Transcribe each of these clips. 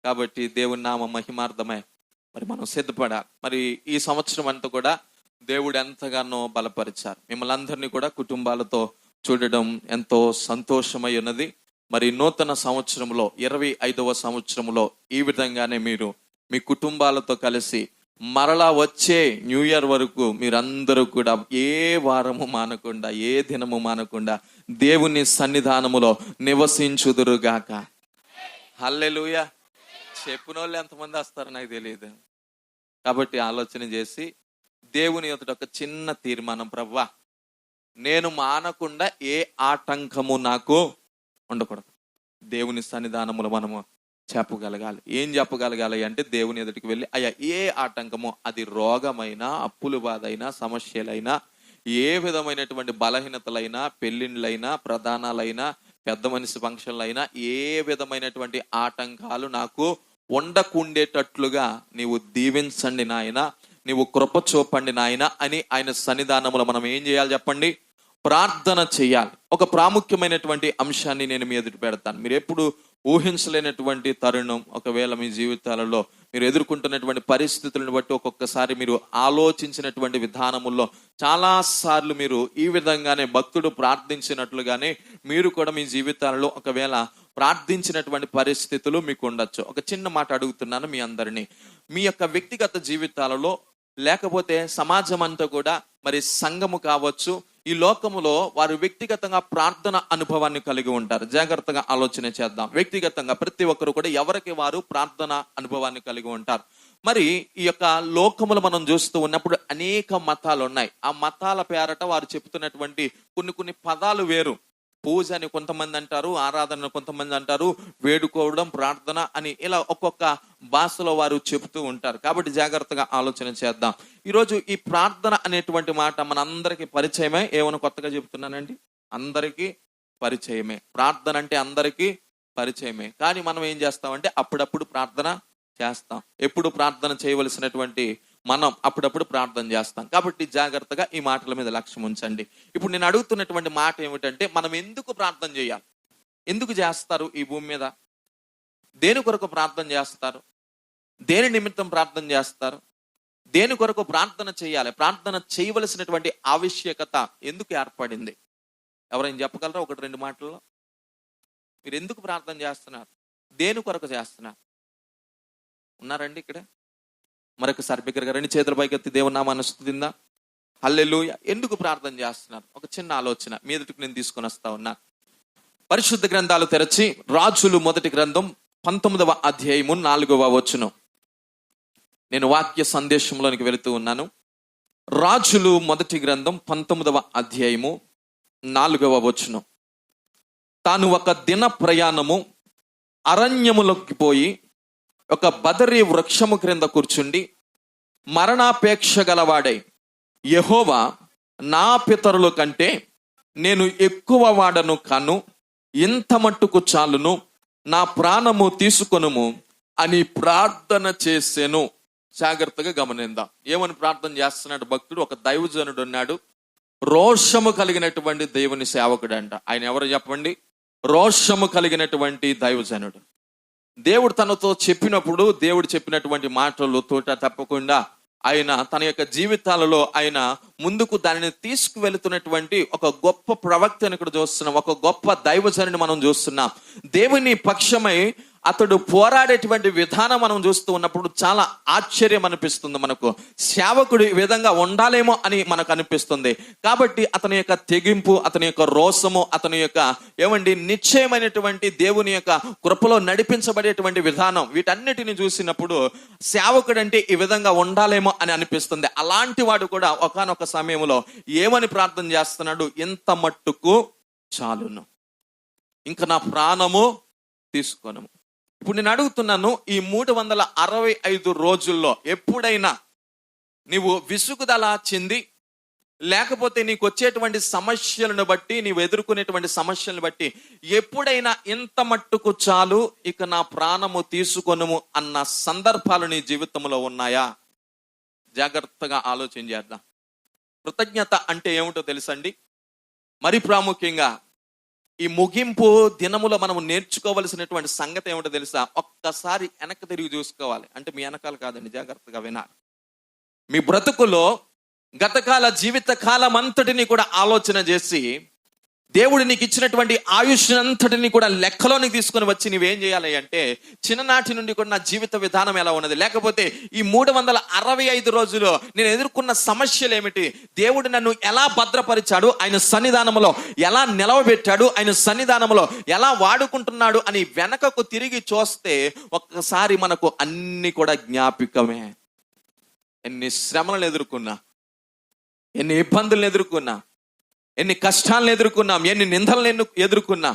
కాబట్టి దేవుని నామ మహిమార్థమై మరి మనం సిద్ధపడాలి. మరి ఈ సంవత్సరం అంతా కూడా దేవుడు ఎంతగానో బలపరిచారు. మిమ్మల్ని అందరినీ కూడా కుటుంబాలతో చూడడం ఎంతో సంతోషమై ఉన్నది. మరి నూతన సంవత్సరంలో 25వ సంవత్సరంలో ఈ విధంగానే మీరు మీ కుటుంబాలతో కలిసి మరలా వచ్చే న్యూ ఇయర్ వరకు మీరందరూ కూడా ఏ వారము మానకుండా, ఏ దినము మానకుండా దేవుని సన్నిధానములో నివసించుదురుగాక. హల్లెలూయా. చెప్పిన వాళ్ళు ఎంతమంది వస్తారో నాకు తెలియదు. కాబట్టి ఆలోచన చేసి దేవుని ఎదుట ఒక చిన్న తీర్మానం, ప్రభువా నేను మానకుండా ఏ ఆటంకము నాకు ఉండకూడదు. దేవుని సన్నిధానములో మనము చెప్పగలగాలి. ఏం చెప్పగలగాలి అంటే దేవుని ఎదుటికి వెళ్ళి, అయ్యా ఏ ఆటంకమో, అది రోగమైనా, అప్పుల బాధ అయినా, సమస్యలైనా, ఏ విధమైనటువంటి బలహీనతలైనా, పెళ్ళిళ్ళైనా, ప్రధానాలైనా, పెద్ద మనిషి ఫంక్షన్లైనా, ఏ విధమైనటువంటి ఆటంకాలు నాకు ఉండకుండేటట్లుగా నీవు దీవించండి నాయన, నీవు కృప చూపండి నాయన అని ఆయన సన్నిధానంలో మనం ఏం చేయాలి చెప్పండి? ప్రార్థన చేయాలి. ఒక ప్రాముఖ్యమైనటువంటి అంశాన్ని నేను మీ ఎదుటి పెడతాను. మీరు ఎప్పుడు ఊహించలేనటువంటి తరుణం, ఒకవేళ మీ జీవితాలలో మీరు ఎదుర్కొంటున్నటువంటి పరిస్థితులను బట్టి ఒక్కొక్కసారి మీరు ఆలోచించినటువంటి విధానముల్లో చాలా సార్లు మీరు ఈ విధంగానే భక్తుడు ప్రార్థించినట్లుగానే మీరు కూడా మీ జీవితాలలో ఒకవేళ ప్రార్థించినటువంటి పరిస్థితులు మీకు ఉండొచ్చు. ఒక చిన్న మాట అడుగుతున్నాను మీ అందరినీ. మీ యొక్క వ్యక్తిగత జీవితాలలో, లేకపోతే సమాజం అంతా కూడా, మరి సంఘము కావచ్చు, ఈ లోకములో వారు వ్యక్తిగతంగా ప్రార్థన అనుభవాన్ని కలిగి ఉంటారు. జాగ్రత్తగా ఆలోచన చేద్దాం. వ్యక్తిగతంగా ప్రతి ఒక్కరు కూడా ఎవరికి వారు ప్రార్థన అనుభవాన్ని కలిగి ఉంటారు. మరి ఈ యొక్క లోకములు మనం చూస్తూ ఉన్నప్పుడు అనేక మతాలు ఉన్నాయి. ఆ మతాల పేరట వారు చెప్తున్నటువంటి కొన్ని పదాలు వేరు. పూజ అని కొంతమంది అంటారు, ఆరాధన కొంతమంది అంటారు, వేడుకోవడం, ప్రార్థన అని ఇలా ఒక్కొక్క భాషలో వారు చెబుతూ ఉంటారు. కాబట్టి జాగ్రత్తగా ఆలోచన చేద్దాం. ఈరోజు ఈ ప్రార్థన అనేటువంటి మాట మన అందరికీ పరిచయమే. ఏమైనా కొత్తగా చెబుతున్నానండి? అందరికీ పరిచయమే. ప్రార్థన అంటే అందరికీ పరిచయమే. కానీ మనం ఏం చేస్తామంటే అప్పుడప్పుడు ప్రార్థన చేస్తాం. ఎప్పుడు ప్రార్థన చేయవలసినటువంటి మనం అప్పుడప్పుడు ప్రార్థన చేస్తాం. కాబట్టి జాగ్రత్తగా ఈ మాటల మీద లక్ష్యం ఉంచండి. ఇప్పుడు నేను అడుగుతున్నటువంటి మాట ఏమిటంటే, మనం ఎందుకు ప్రార్థన చేయాలి? ఎందుకు చేస్తారు ఈ భూమి మీద? దేని కొరకు ప్రార్థన చేస్తారు? దేని నిమిత్తం ప్రార్థన చేస్తారు? దేని కొరకు ప్రార్థన చేయాలి? ప్రార్థన చేయవలసినటువంటి ఆవశ్యకత ఎందుకు ఏర్పడింది? ఎవరైనా చెప్పగలరా? 1-2 మాటల్లో మీరు ఎందుకు ప్రార్థన చేస్తున్నారు? దేని కొరకు చేస్తున్నారు? ఉన్నారండి ఇక్కడ? మరొకసారి బిగ్గరగా 2 చేతుల పైకెత్తి దేవుని నామాన్ని స్తుతిద్దాం. హల్లెలూయా. ఎందుకు ప్రార్థన చేస్తున్నారు? ఒక చిన్న ఆలోచన మీ ఎదుటికి నేను తీసుకొని వస్తా ఉన్నా. పరిశుద్ధ గ్రంథాలు తెరచి రాజులు మొదటి గ్రంథం 19వ అధ్యాయము 4వ వచనం. నేను వాక్య సందేశంలోనికి వెళుతూ ఉన్నాను. రాజులు మొదటి గ్రంథం 19వ అధ్యాయము 4వ వచనం. తాను ఒక దిన ప్రయాణము అరణ్యములోకి పోయి ఒక బదరి వృక్షము క్రింద కూర్చుండి మరణాపేక్ష గలవాడై, యెహోవా నా పితరుల కంటే నేను ఎక్కువ వాడను కాను, ఇంత మట్టుకు చాలును, నా ప్రాణము తీసుకొనుము అని ప్రార్థన చేసెను. జాగ్రత్తగా గమనిద్దాం. ఏమని ప్రార్థన చేస్తున్నాడు భక్తుడు? ఒక దైవజనుడు ఉన్నాడు, రోషము కలిగినటువంటి దేవుని సేవకుడు అంట. ఆయన ఎవరు చెప్పండి? రోషము కలిగినటువంటి దైవజనుడు. దేవుడు తనతో చెప్పినప్పుడు దేవుడు చెప్పినటువంటి మాటలు తోట తప్పకుండా ఆయన తన యొక్క జీవితాలలో ఆయన ముందుకు దానిని తీసుకువెళుతున్నటువంటి ఒక గొప్ప ప్రవక్తను ఇక్కడ చూస్తున్నాం. ఒక గొప్ప దైవజనుని మనం చూస్తున్నాం. దేవుని పక్షమై అతడు పోరాడేటువంటి విధానం మనం చూస్తూ ఉన్నప్పుడు చాలా ఆశ్చర్యం అనిపిస్తుంది మనకు. సేవకుడు ఈ విధంగా ఉండాలేమో అని మనకు అనిపిస్తుంది. కాబట్టి అతని యొక్క తెగింపు, అతని యొక్క రోసము, అతని యొక్క నిశ్చయమైనటువంటి దేవుని యొక్క కృపలో నడిపించబడేటువంటి విధానం, వీటన్నిటిని చూసినప్పుడు సేవకుడు అంటే ఈ విధంగా ఉండాలేమో అని అనిపిస్తుంది. అలాంటి వాడు కూడా ఒకానొక సమయంలో ఏమని ప్రార్థన చేస్తున్నాడు? ఇంత మట్టుకు చాలును, ఇంకా నా ప్రాణము తీసుకోను. ఇప్పుడు నేను అడుగుతున్నాను, ఈ 365 రోజుల్లో ఎప్పుడైనా నీవు విసుగుదల చెంది, లేకపోతే నీకు వచ్చేటువంటి సమస్యలను బట్టి, నీవు ఎదుర్కొనేటువంటి సమస్యలను బట్టి ఎప్పుడైనా ఇంత మట్టుకు చాలు, ఇక నా ప్రాణము తీసుకొనుము అన్న సందర్భాలు నీ జీవితంలో ఉన్నాయా? జాగ్రత్తగా ఆలోచన చేద్దాం. కృతజ్ఞత అంటే ఏమిటో తెలుసండి? మరి ప్రాముఖ్యంగా ఈ ముగింపు దినములో మనం నేర్చుకోవలసినటువంటి సంగతి ఏమిటో తెలుసా? ఒక్కసారి వెనక్కి తిరిగి చూసుకోవాలి. అంటే మీ వెనకాల కాదండి, జాగ్రత్తగా వినాలి. మీ బ్రతుకులో గతకాల జీవిత కాలం అంతటిని కూడా ఆలోచన చేసి, దేవుడు నీకు ఇచ్చినటువంటి ఆయుష్ అంతటిని కూడా లెక్కలోనికి తీసుకొని వచ్చి నువ్వేం చేయాలి అంటే, చిన్ననాటి నుండి కూడా నా జీవిత విధానం ఎలా ఉన్నది, లేకపోతే ఈ 365 రోజులు నేను ఎదుర్కొన్న సమస్యలు ఏమిటి, దేవుడు నన్ను ఎలా భద్రపరిచాడు, ఆయన సన్నిధానంలో ఎలా నిలవబెట్టాడు, ఆయన సన్నిధానంలో ఎలా వాడుకుంటున్నాడు అని వెనకకు తిరిగి చూస్తే ఒక్కసారి మనకు అన్ని కూడా జ్ఞాపికమే. ఎన్ని శ్రమలను ఎదుర్కొన్నా, ఎన్ని ఇబ్బందులను ఎదుర్కొన్నా, ఎన్ని కష్టాలను ఎదుర్కొన్నాం, ఎన్ని నిందలను ఎదుర్కొన్నా,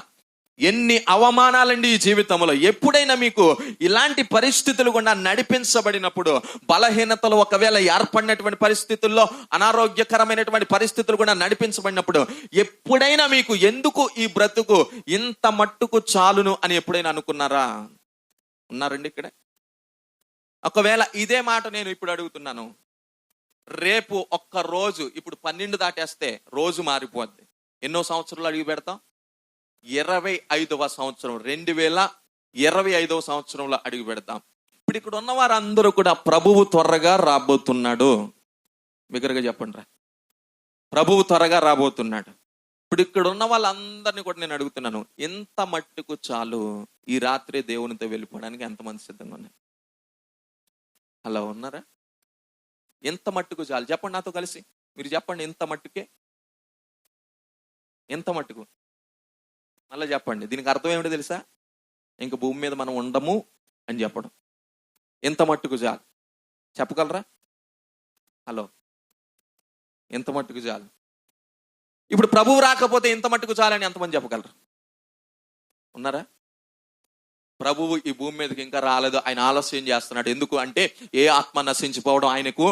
ఎన్ని అవమానాలండి ఈ జీవితంలో. ఎప్పుడైనా మీకు ఇలాంటి పరిస్థితులు కూడా నడిపించబడినప్పుడు, బలహీనతలు ఒకవేళ ఏర్పడినటువంటి పరిస్థితుల్లో, అనారోగ్యకరమైనటువంటి పరిస్థితులు కూడా నడిపించబడినప్పుడు, ఎప్పుడైనా మీకు ఎందుకు ఈ బ్రతుకు ఇంత మట్టుకు చాలును అని ఎప్పుడైనా అనుకున్నారా? ఉన్నారండి ఇక్కడ? ఒకవేళ ఇదే మాట నేను ఇప్పుడు అడుగుతున్నాను, రేపు ఒక్క రోజు, ఇప్పుడు 12 దాటేస్తే రోజు మారిపోద్ది. ఎన్నో సంవత్సరాలు అడిగి పెడతాం? 25వ సంవత్సరం, 2025వ సంవత్సరంలో అడిగి పెడతాం. ఇప్పుడు ఇక్కడ ఉన్న వారందరూ కూడా ప్రభువు త్వరగా రాబోతున్నాడు. బిగ్గరగా చెప్పండి రా, ప్రభువు త్వరగా రాబోతున్నాడు. ఇప్పుడు ఇక్కడ ఉన్న వాళ్ళందరినీ కూడా నేను అడుగుతున్నాను, ఎంత మట్టుకు చాలు ఈ రాత్రి దేవునితో వెళ్ళిపోవడానికి ఎంతమంది సిద్ధంగా ఉన్నారు? అలా ఉన్నారా? ఎంత మట్టుకు చాలు? చెప్పండి నాతో కలిసి, మీరు చెప్పండి. ఎంత మట్టుకే? ఎంత మట్టుకు? మళ్ళీ చెప్పండి. దీనికి అర్థం ఏమిటో తెలుసా? ఇంక భూమి మీద మనం ఉండము అని చెప్పడం. ఎంత మట్టుకు చాలు చెప్పగలరా? హలో, ఎంత మట్టుకు చాలు? ఇప్పుడు ప్రభువు రాకపోతే ఎంత మట్టుకు చాలని ఎంతమంది చెప్పగలరు? ఉన్నారా? ప్రభువు ఈ భూమి మీదకి ఇంకా రాలేదు, ఆయన ఆలస్యం చేస్తున్నాడు. ఎందుకు అంటే, ఏ ఆత్మ నశించిపోవడం ఆయనకు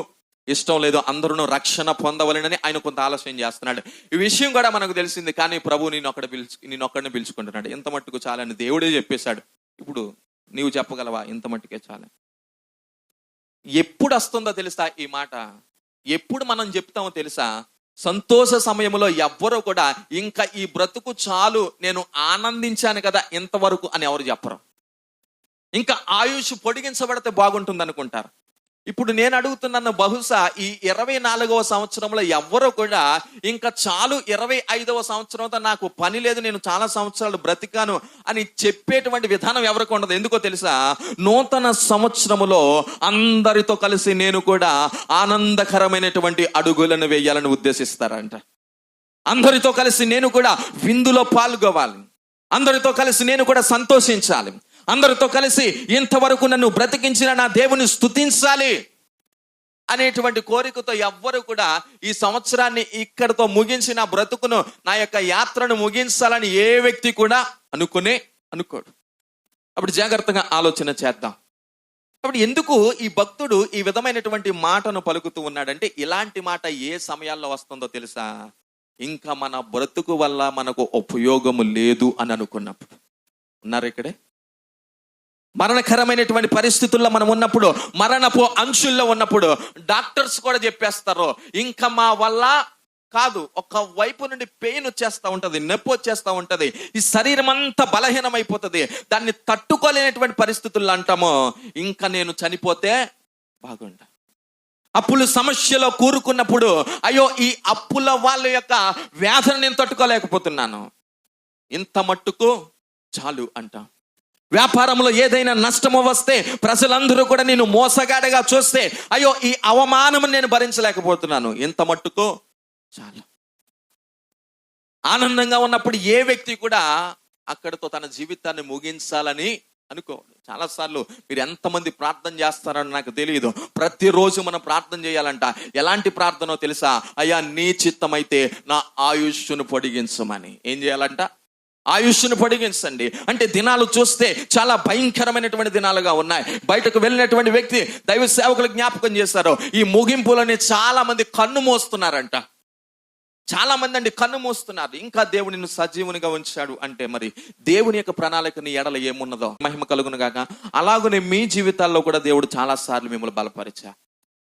ఇష్టం లేదు, అందరూ రక్షణ పొందవలనని ఆయన కొంత ఆలస్యం చేస్తున్నాడు. ఈ విషయం కూడా మనకు తెలిసింది. కానీ ప్రభు నేను ఒక్కడిని పిలుచుకుంటున్నాడు. ఎంత మట్టుకు చాలని దేవుడే చెప్పేశాడు. ఇప్పుడు నీవు చెప్పగలవా ఇంత మట్టుకే చాలని? ఎప్పుడు వస్తుందో తెలుసా ఈ మాట? ఎప్పుడు మనం చెప్తామో తెలుసా? సంతోష సమయంలో ఎవ్వరూ కూడా ఇంకా ఈ బ్రతుకు చాలు, నేను ఆనందించాను కదా ఇంతవరకు అని ఎవరు చెప్పరు. ఇంకా ఆయుష్ పొడిగించబడితే బాగుంటుంది అనుకుంటారు. ఇప్పుడు నేను అడుగుతున్నాను, బహుశా ఈ 24వ సంవత్సరంలో ఎవ్వరూ కూడా ఇంకా చాలు, 25వ సంవత్సరంతో నాకు పని లేదు, నేను చాలా సంవత్సరాలు బ్రతికాను అని చెప్పేటువంటి విధానం ఎవరికి ఉండదు. ఎందుకో తెలుసా? నూతన సంవత్సరములో అందరితో కలిసి నేను కూడా ఆనందకరమైనటువంటి అడుగులను వేయాలని ఉద్దేశిస్తారంట. అందరితో కలిసి నేను కూడా విందులో పాల్గొవాలి, అందరితో కలిసి నేను కూడా సంతోషించాలి, అందరితో కలిసి ఇంతవరకు నన్ను బ్రతికించిన నా దేవుని స్తుతించాలి అనేటువంటి కోరికతో ఎవ్వరు కూడా ఈ సంవత్సరాన్ని ఇక్కడితో ముగించి నా బ్రతుకును, నా యొక్క యాత్రను ముగించాలని ఏ వ్యక్తి కూడా అనుకోడు. అప్పుడు జాగ్రత్తగా ఆలోచన చేద్దాం. అప్పుడు ఎందుకు ఈ భక్తుడు ఈ విధమైనటువంటి మాటను పలుకుతూ ఉన్నాడంటే, ఇలాంటి మాట ఏ సమయాల్లో వస్తుందో తెలుసా? ఇంకా మన బ్రతుకు వల్ల మనకు ఉపయోగము లేదు అని అనుకున్నప్పుడు. ఉన్నారు ఇక్కడే? మరణకరమైనటువంటి పరిస్థితుల్లో మనం ఉన్నప్పుడు, మరణపు అంచుల్లో ఉన్నప్పుడు డాక్టర్స్ కూడా చెప్పేస్తారు, ఇంకా మా వల్ల కాదు. ఒక వైపు నుండి పెయిన్ వచ్చేస్తూ ఉంటది, నొప్పి వచ్చేస్తూ ఉంటది, ఈ శరీరం అంతా బలహీనమైపోతుంది. దాన్ని తట్టుకోలేనటువంటి పరిస్థితుల్లో అంటాము, ఇంకా నేను చనిపోతే బాగుండ. అప్పుల సమస్యలో కూరుకున్నప్పుడు, అయ్యో ఈ అప్పుల వాళ్ళ యొక్క వ్యాధిని నేను తట్టుకోలేకపోతున్నాను, ఇంత మట్టుకు చాలు అంటాం. వ్యాపారంలో ఏదైనా నష్టము వస్తే, ప్రజలందరూ కూడా నేను మోసగాడిగా చూస్తే, అయ్యో ఈ అవమానం నేను భరించలేకపోతున్నాను, ఇంత మట్టుకు చాలు. ఆనందంగా ఉన్నప్పుడు ఏ వ్యక్తి కూడా అక్కడితో తన జీవితాన్ని ముగించాలని అనుకోండి. చాలాసార్లు మీరు ఎంతమంది ప్రార్థన చేస్తారని నాకు తెలియదు. ప్రతిరోజు మనం ప్రార్థన చేయాలంట. ఎలాంటి ప్రార్థనో తెలుసా? అయ్యా నీ చిత్తమైతే నా ఆయుష్ను పొడిగించమని. ఏం చేయాలంట? ఆయుష్ను పొడిగించండి. అంటే దినాలు చూస్తే చాలా భయంకరమైనటువంటి దినాలుగా ఉన్నాయి. బయటకు వెళ్ళినటువంటి వ్యక్తి దైవ సేవకులు జ్ఞాపకం చేశారు, ఈ ముగింపులని చాలా మంది కన్ను మోస్తున్నారంట. చాలా మంది అండి కన్ను మూస్తున్నారు. ఇంకా దేవుడిని సజీవునిగా ఉంచాడు అంటే, మరి దేవుని యొక్క ప్రణాళిక నీ ఎడల ఏమున్నదో మహిమ కలుగును గాక. అలాగనే మీ జీవితాల్లో కూడా దేవుడు చాలా సార్లు మిమ్మల్ని బలపరిచా.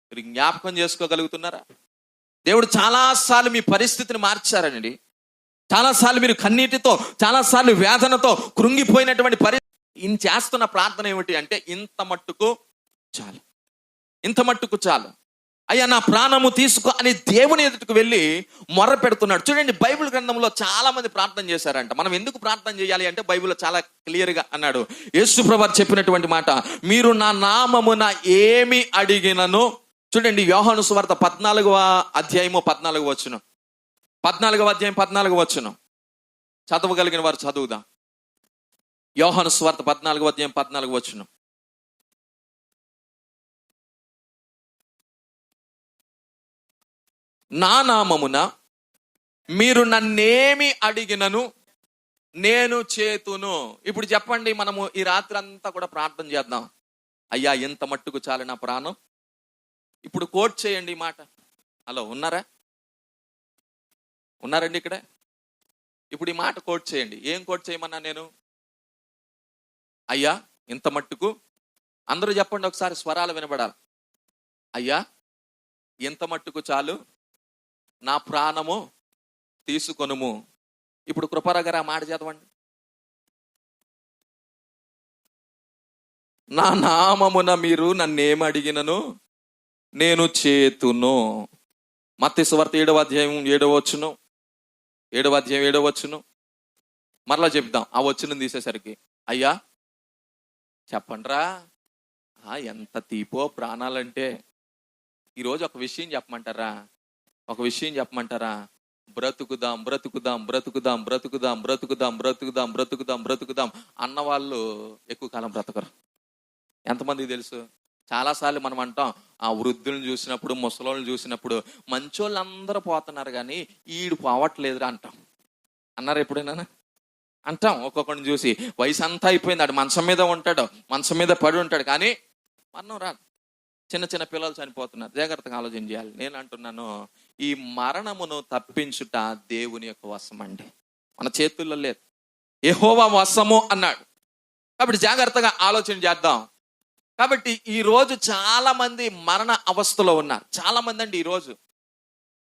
మీరు జ్ఞాపకం చేసుకోగలుగుతున్నారా? దేవుడు చాలా సార్లు మీ పరిస్థితిని మార్చారండి. చాలాసార్లు మీరు కన్నీటితో, చాలాసార్లు వేదనతో కృంగిపోయినటువంటి ఈయన చేస్తున్న ప్రార్థన ఏమిటి అంటే, ఇంత మట్టుకు చాలు, ఇంత మట్టుకు చాలు అయ్యా, నా ప్రాణము తీసుకో అని దేవుని ఎదుటికి వెళ్ళి మొర్ర పెడుతున్నాడు. చూడండి, బైబిల్ గ్రంథంలో చాలా మంది ప్రార్థన చేశారంట. మనం ఎందుకు ప్రార్థన చేయాలి అంటే, బైబిల్లో చాలా క్లియర్గా అన్నాడు. యేసు ప్రభువు చెప్పినటువంటి మాట, మీరు నా నామమున ఏమి అడిగినను. చూడండి, యోహాను సువార్త 14వ అధ్యాయము 14వ వచనం, 14వ అధ్యాయం 14వ వచనం చదవగలిగిన వారు చదువుదాం. యోహాను సువార్త 14వ అధ్యాయం 14వ వచనం. నా నామమున మీరు నన్నేమి అడిగినను నేను చేతును. ఇప్పుడు చెప్పండి, మనము ఈ రాత్రి అంతా కూడా ప్రార్థన చేద్దాం. అయ్యా, ఎంత మట్టుకు చాలు నా ప్రాణం. ఇప్పుడు కోట్ చేయండి ఈ మాట. హలో, ఉన్నారా? ఉన్నారండి ఇక్కడ? ఇప్పుడు ఈ మాట కోట్ చేయండి. ఏం కోట్ చేయమన్నా నేను? అయ్యా, ఇంత మట్టుకు. అందరూ చెప్పండి ఒకసారి, స్వరాలు వినబడాలి. అయ్యా, ఎంత మట్టుకు చాలు, నా ప్రాణము తీసుకొనుము. ఇప్పుడు కృపారావు గారు ఆ మాట చదవండి. నా నామమున మీరు నన్నేమి అడిగినను నేను చేతును. మత్తయి సువార్త 7వ అధ్యాయం 7వ వచనం, 7వ అధ్యాయం 7వ వచనం. మరలా చెప్దాం ఆ వచనం తీసేసరికి. అయ్యా చెప్పండ్రా, ఎంత తీపో ప్రాణాలంటే. ఈరోజు ఒక విషయం చెప్పమంటారా? ఒక విషయం చెప్పమంటారా? బ్రతుకుదాం బ్రతుకుదాం బ్రతుకుదాం బ్రతుకుదాం బ్రతుకుదాం బ్రతుకుదాం బ్రతుకుదాం బ్రతుకుదాం అన్నవాళ్ళు ఎక్కువ కాలం బ్రతకరు. ఎంతమందికి తెలుసు? చాలాసార్లు మనం అంటాం, ఆ వృద్ధులను చూసినప్పుడు, ముసలోళ్ళని చూసినప్పుడు, మంచోళ్ళు అందరూ పోతున్నారు కానీ ఈడు పోవట్లేదురా అంటాం. అన్నారు ఎప్పుడైనా? అంటాం. ఒక్కొక్కడిని చూసి వయసు అంతా అయిపోయింది, ఆడు మంచం మీద ఉంటాడు, మంచం మీద పడి ఉంటాడు, కానీ మరణం రాదు. చిన్న చిన్న పిల్లలు చనిపోతున్నారు. జాగ్రత్తగా ఆలోచన చేయాలి. నేను అంటున్నాను, ఈ మరణమును తప్పించుట దేవుని యొక్క వశం అండి, మన చేతుల్లో లేదు. యెహోవా వశము అన్నాడు. కాబట్టి జాగ్రత్తగా ఆలోచన చేద్దాం. కాబట్టి ఈ రోజు చాలా మంది మరణ అవస్థలో ఉన్నారు. చాలా మంది అండి ఈరోజు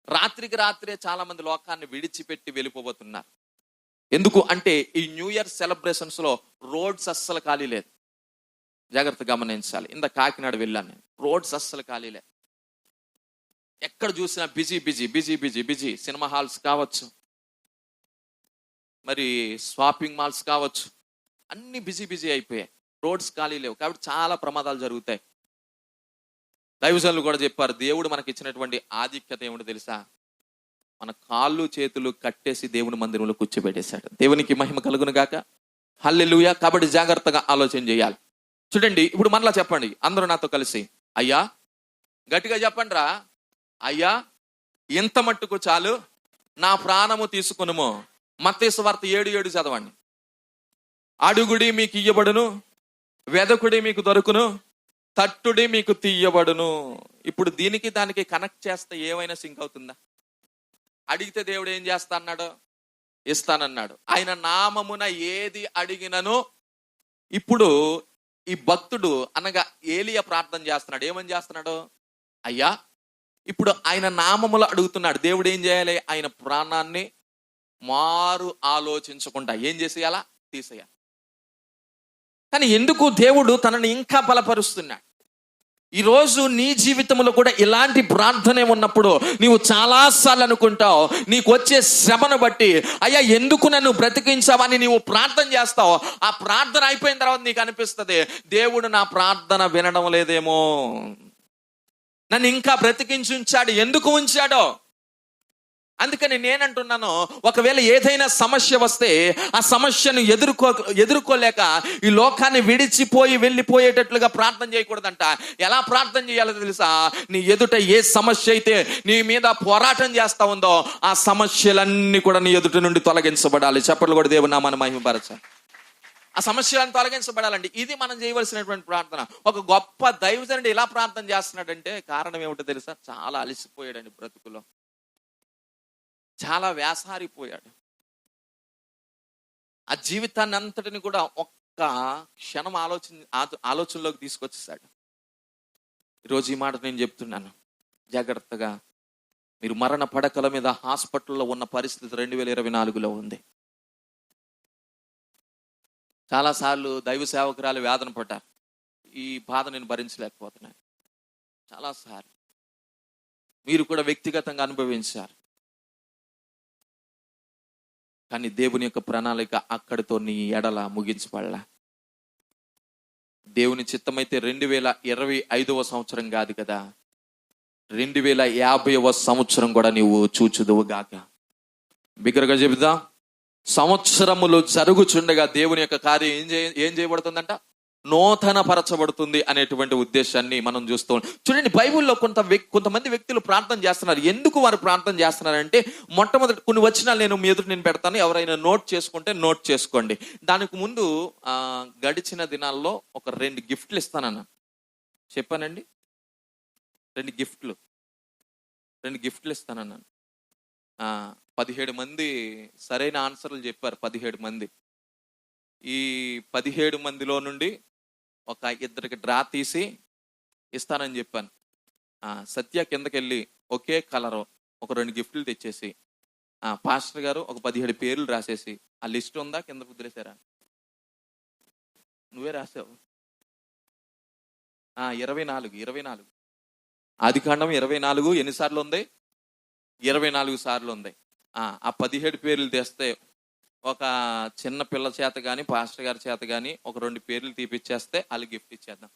రాత్రికి రాత్రే చాలా మంది లోకాన్ని విడిచిపెట్టి వెళ్ళిపోబోతున్నారు. ఎందుకు అంటే, ఈ న్యూ ఇయర్ సెలబ్రేషన్స్ లో రోడ్స్ అస్సలు ఖాళీ లేదు. జాగ్రత్త గమనించాలి. ఇంత కాకినాడ వెళ్ళాను నేను, రోడ్స్ అస్సలు ఖాళీ లేదు. ఎక్కడ చూసినా busy busy busy busy busy. Cinema halls కావచ్చు, మరి షాపింగ్ మాల్స్ కావచ్చు, అన్ని బిజీ బిజీ అయిపోయాయి. రోడ్స్ ఖాళీ లేవు. కాబట్టి చాలా ప్రమాదాలు జరుగుతాయి. దైవజనులు కూడా చెప్పారు, దేవుడు మనకి ఇచ్చినటువంటి ఆధిక్యత ఏమిటో తెలుసా? మన కాళ్ళు చేతులు కట్టేసి దేవుని మందిరంలో కూర్చోబెట్టేశాడు. దేవునికి మహిమ కలుగును గాక. హల్లెలూయా. కాబట్టి జాగ్రత్తగా ఆలోచన చేయాలి. చూడండి, ఇప్పుడు మరలా చెప్పండి అందరూ నాతో కలిసి. అయ్యా, గట్టిగా చెప్పండి రా. అయ్యా, ఇంత మట్టుకు చాలు, నా ప్రాణము తీసుకునుము. మత్తయి సువార్త 7:7 చదవండి. అడుగుడి మీకు ఇయ్యబడును, వెదకుడి మీకు దొరుకును, తట్టుడి మీకు తీయబడును. ఇప్పుడు దీనికి దానికి కనెక్ట్ చేస్తే ఏమైనా సింక్ అవుతుందా? అడిగితే దేవుడు ఏం చేస్తా అన్నాడు? ఇస్తానన్నాడు. ఆయన నామమున ఏది అడిగినను. ఇప్పుడు ఈ భక్తుడు అనగా ఏలియా ప్రార్థన చేస్తున్నాడు. ఏమని చేస్తున్నాడు? అయ్యా, ఇప్పుడు ఆయన నామములో అడుగుతున్నాడు. దేవుడు ఏం చేయాలి? ఆయన ప్రాణాన్ని మారు ఆలోచించకుండా ఏం చేసేయాలా? తీసేయాలి. కానీ ఎందుకు దేవుడు తనని ఇంకా బలపరుస్తున్నాడు? ఈరోజు నీ జీవితంలో కూడా ఇలాంటి ప్రార్థనే ఉన్నప్పుడు నీవు చాలాసార్లు అనుకుంటావు, నీకు వచ్చే శ్రమను బట్టి, అయ్యా ఎందుకు నన్ను బ్రతికించావని నీవు ప్రార్థన చేస్తావు. ఆ ప్రార్థన అయిపోయిన తర్వాత నీకు అనిపిస్తుంది, దేవుడు నా ప్రార్థన వినడం లేదేమో, నన్ను ఇంకా బ్రతికించి ఉంచాడు. ఎందుకు ఉంచాడో? అందుకని నేనంటున్నాను, ఒకవేళ ఏదైనా సమస్య వస్తే ఆ సమస్యను ఎదుర్కోలేక ఈ లోకాన్ని విడిచిపోయి వెళ్ళిపోయేటట్లుగా ప్రార్థన చేయకూడదంట. ఎలా ప్రార్థన చేయాలో తెలుసా? నీ ఎదుట ఏ సమస్య అయితే నీ మీద పోరాటం చేస్తా ఉందో ఆ సమస్యలన్నీ కూడా నీ ఎదుట నుండి తొలగించబడాలి. చెప్పలు కూడా దేవుని నామాన్ని మహిమపరచాలి. ఆ సమస్యలను తొలగించబడాలండి. ఇది మనం చేయవలసినటువంటి ప్రార్థన. ఒక గొప్ప దైవజనుడు ఎలా ప్రార్థన చేస్తున్నాడంటే, కారణం ఏమిటో తెలుసా? చాలా అలసిపోయాడండి బ్రతుకులో, చాలా వేసారిపోయాడు. ఆ జీవితాన్ని అంతటిని కూడా ఒక్క క్షణం ఆలోచనలోకి తీసుకొచ్చేసాడు. ఈరోజు ఈ మాట నేను చెప్తున్నాను, జాగ్రత్తగా మీరు మరణ పడకల మీద హాస్పిటల్లో ఉన్న పరిస్థితి 2024లో ఉంది. చాలాసార్లు దైవ సేవకురాలు వేదన పడ్డారు, ఈ బాధ నేను భరించలేకపోతున్నాను. చాలాసార్లు మీరు కూడా వ్యక్తిగతంగా అనుభవించారు. కానీ దేవుని యొక్క ప్రణాళిక అక్కడితో నీ ఎడల ముగించబడలా. దేవుని చిత్తమైతే 2025వ సంవత్సరం కాదు కదా, 2050వ సంవత్సరం కూడా నీవు చూచుదువు గాక. బిగ్గరగా చెబుదా, సంవత్సరములు జరుగుచుండగా దేవుని యొక్క కార్యం ఏం చేయబడుతుందంట? నూతన పరచబడుతుంది అనేటువంటి ఉద్దేశాన్ని మనం చూస్తూ చూడండి. బైబిల్లో కొంతమంది వ్యక్తులు ప్రార్థన చేస్తున్నారు. ఎందుకు వారు ప్రార్థన చేస్తున్నారంటే, మొట్టమొదటి కొన్ని వచనాలు నేను మీ ఎదురు పెడతాను, ఎవరైనా నోట్ చేసుకుంటే నోట్ చేసుకోండి. దానికి ముందు గడిచిన దినాల్లో ఒక 2 గిఫ్ట్లు ఇస్తానన్నా చెప్పానండి. 2 గిఫ్ట్లు ఇస్తానన్నాను. 17 మంది సరైన ఆన్సర్లు చెప్పారు. 17 మంది. ఈ 17 మందిలో నుండి ఒక 2కి డ్రా తీసి ఇస్తానని చెప్పాను. సత్య కిందకెళ్ళి ఒకే కలరు ఒక 2 గిఫ్ట్లు తెచ్చేసి, పాస్టర్ గారు ఒక 17 పేర్లు రాసేసి, ఆ లిస్ట్ ఉందా కింద కుదిరేశారా? నువ్వే రాసావు. 24 ఆదికాండం 24 ఎన్నిసార్లు ఉంది? 24 సార్లు ఉంది. ఆ 17 పేర్లు తెస్తే ఒక చిన్న పిల్ల చేత కానీ పాస్టర్ గారి చేత కానీ ఒక 2 పేర్లు తీపిచ్చేస్తే వాళ్ళు గిఫ్ట్ ఇచ్చేద్దాం.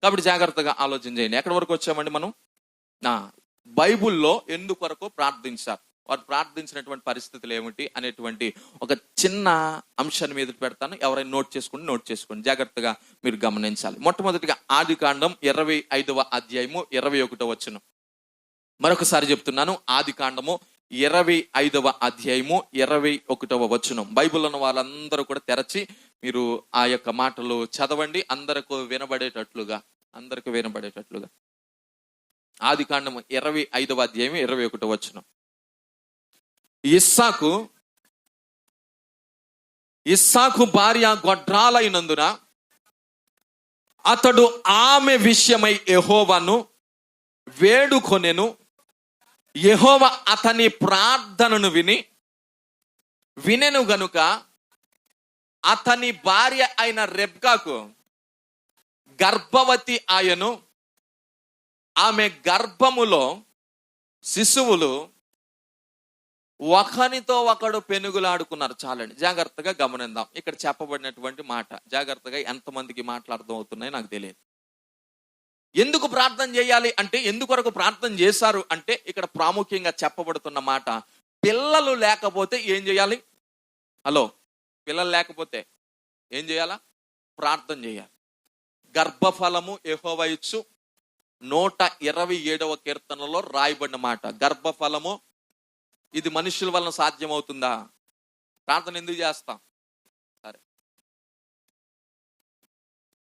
కాబట్టి జాగ్రత్తగా ఆలోచన చేయండి. ఎక్కడి వరకు వచ్చామండి మనం? బైబుల్లో ఎందుకొరకు ప్రార్థించారు, వారు ప్రార్థించినటువంటి పరిస్థితులు ఏమిటి అనేటువంటి ఒక చిన్న అంశాన్ని మీద పెడతాను. ఎవరైనా నోట్ చేసుకోండి, జాగ్రత్తగా మీరు గమనించాలి. మొట్టమొదటిగా ఆదికాండం 25వ అధ్యాయము 21వ వచనం. మరొకసారి చెప్తున్నాను, ఆదికాండము 25వ అధ్యాయము 21వ వచనం. బైబిల్ ఉన్న వాళ్ళందరూ కూడా తెరచి మీరు ఆ యొక్క మాటలు చదవండి, అందరికి వినబడేటట్లుగా. ఆదికాండము 25వ అధ్యాయం 21వ వచనం. ఇస్సాకు భార్య గొడ్రాలైనందున అతడు ఆమె విషయమై యెహోవాను వేడుకొనెను. యెహోవా అతని ప్రార్థనను వినెను గనుక అతని భార్య అయిన రెబ్కాకు గర్భవతి ఆయను. ఆమె గర్భములో శిశువులు ఒకనితో ఒకడు పెనుగులాడుకున్నారు. చాలండి, జాగ్రత్తగా గమనిద్దాం. ఇక్కడ చెప్పబడినటువంటి మాట జాగ్రత్తగా ఎంతమందికి మాట్లాడడం అవుతున్నాయో నాకు తెలియదు. ఎందుకు ప్రార్థన చేయాలి అంటే, ఎందుకొరకు ప్రార్థన చేశారు అంటే, ఇక్కడ ప్రాముఖ్యంగా చెప్పబడుతున్న మాట, పిల్లలు లేకపోతే ఏం చేయాలి? పిల్లలు లేకపోతే ఏం చేయాలా? ప్రార్థన చేయాలి. గర్భఫలము యెహోవా ఇచ్చు 127వ కీర్తనలో రాయబడిన మాట. గర్భఫలము ఇది మనుషుల వలన సాధ్యమవుతుందా? ప్రార్థన ఎందుకు చేస్తాం? సరే,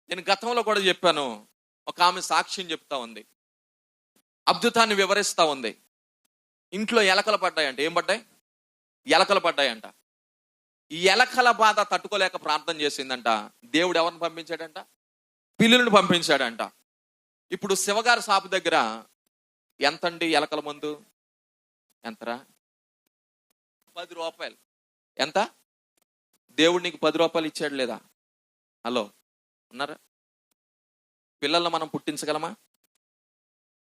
నేను గతంలో కూడా చెప్పాను. ఒక ఆమె సాక్ష్యం చెప్తా ఉంది, అద్భుతాన్ని వివరిస్తా ఉంది. ఇంట్లో ఎలకలు పడ్డాయంట. ఏం పడ్డాయి? ఎలకలు పడ్డాయంట. ఈ ఎలకల బాధ తట్టుకోలేక ప్రార్థన చేసిందంట. దేవుడు ఎవరిని పంపించాడంట? పిల్లులను పంపించాడంట. ఇప్పుడు శివగారి షాపు దగ్గర ఎంతండి ఎలకల మందు? ఎంతరా? 10 రూపాయలు. ఎంత? దేవుడు నీకు 10 రూపాయలు ఇచ్చాడు లేదా? ఉన్నారా? పిల్లల్ని మనం పుట్టించగలమా?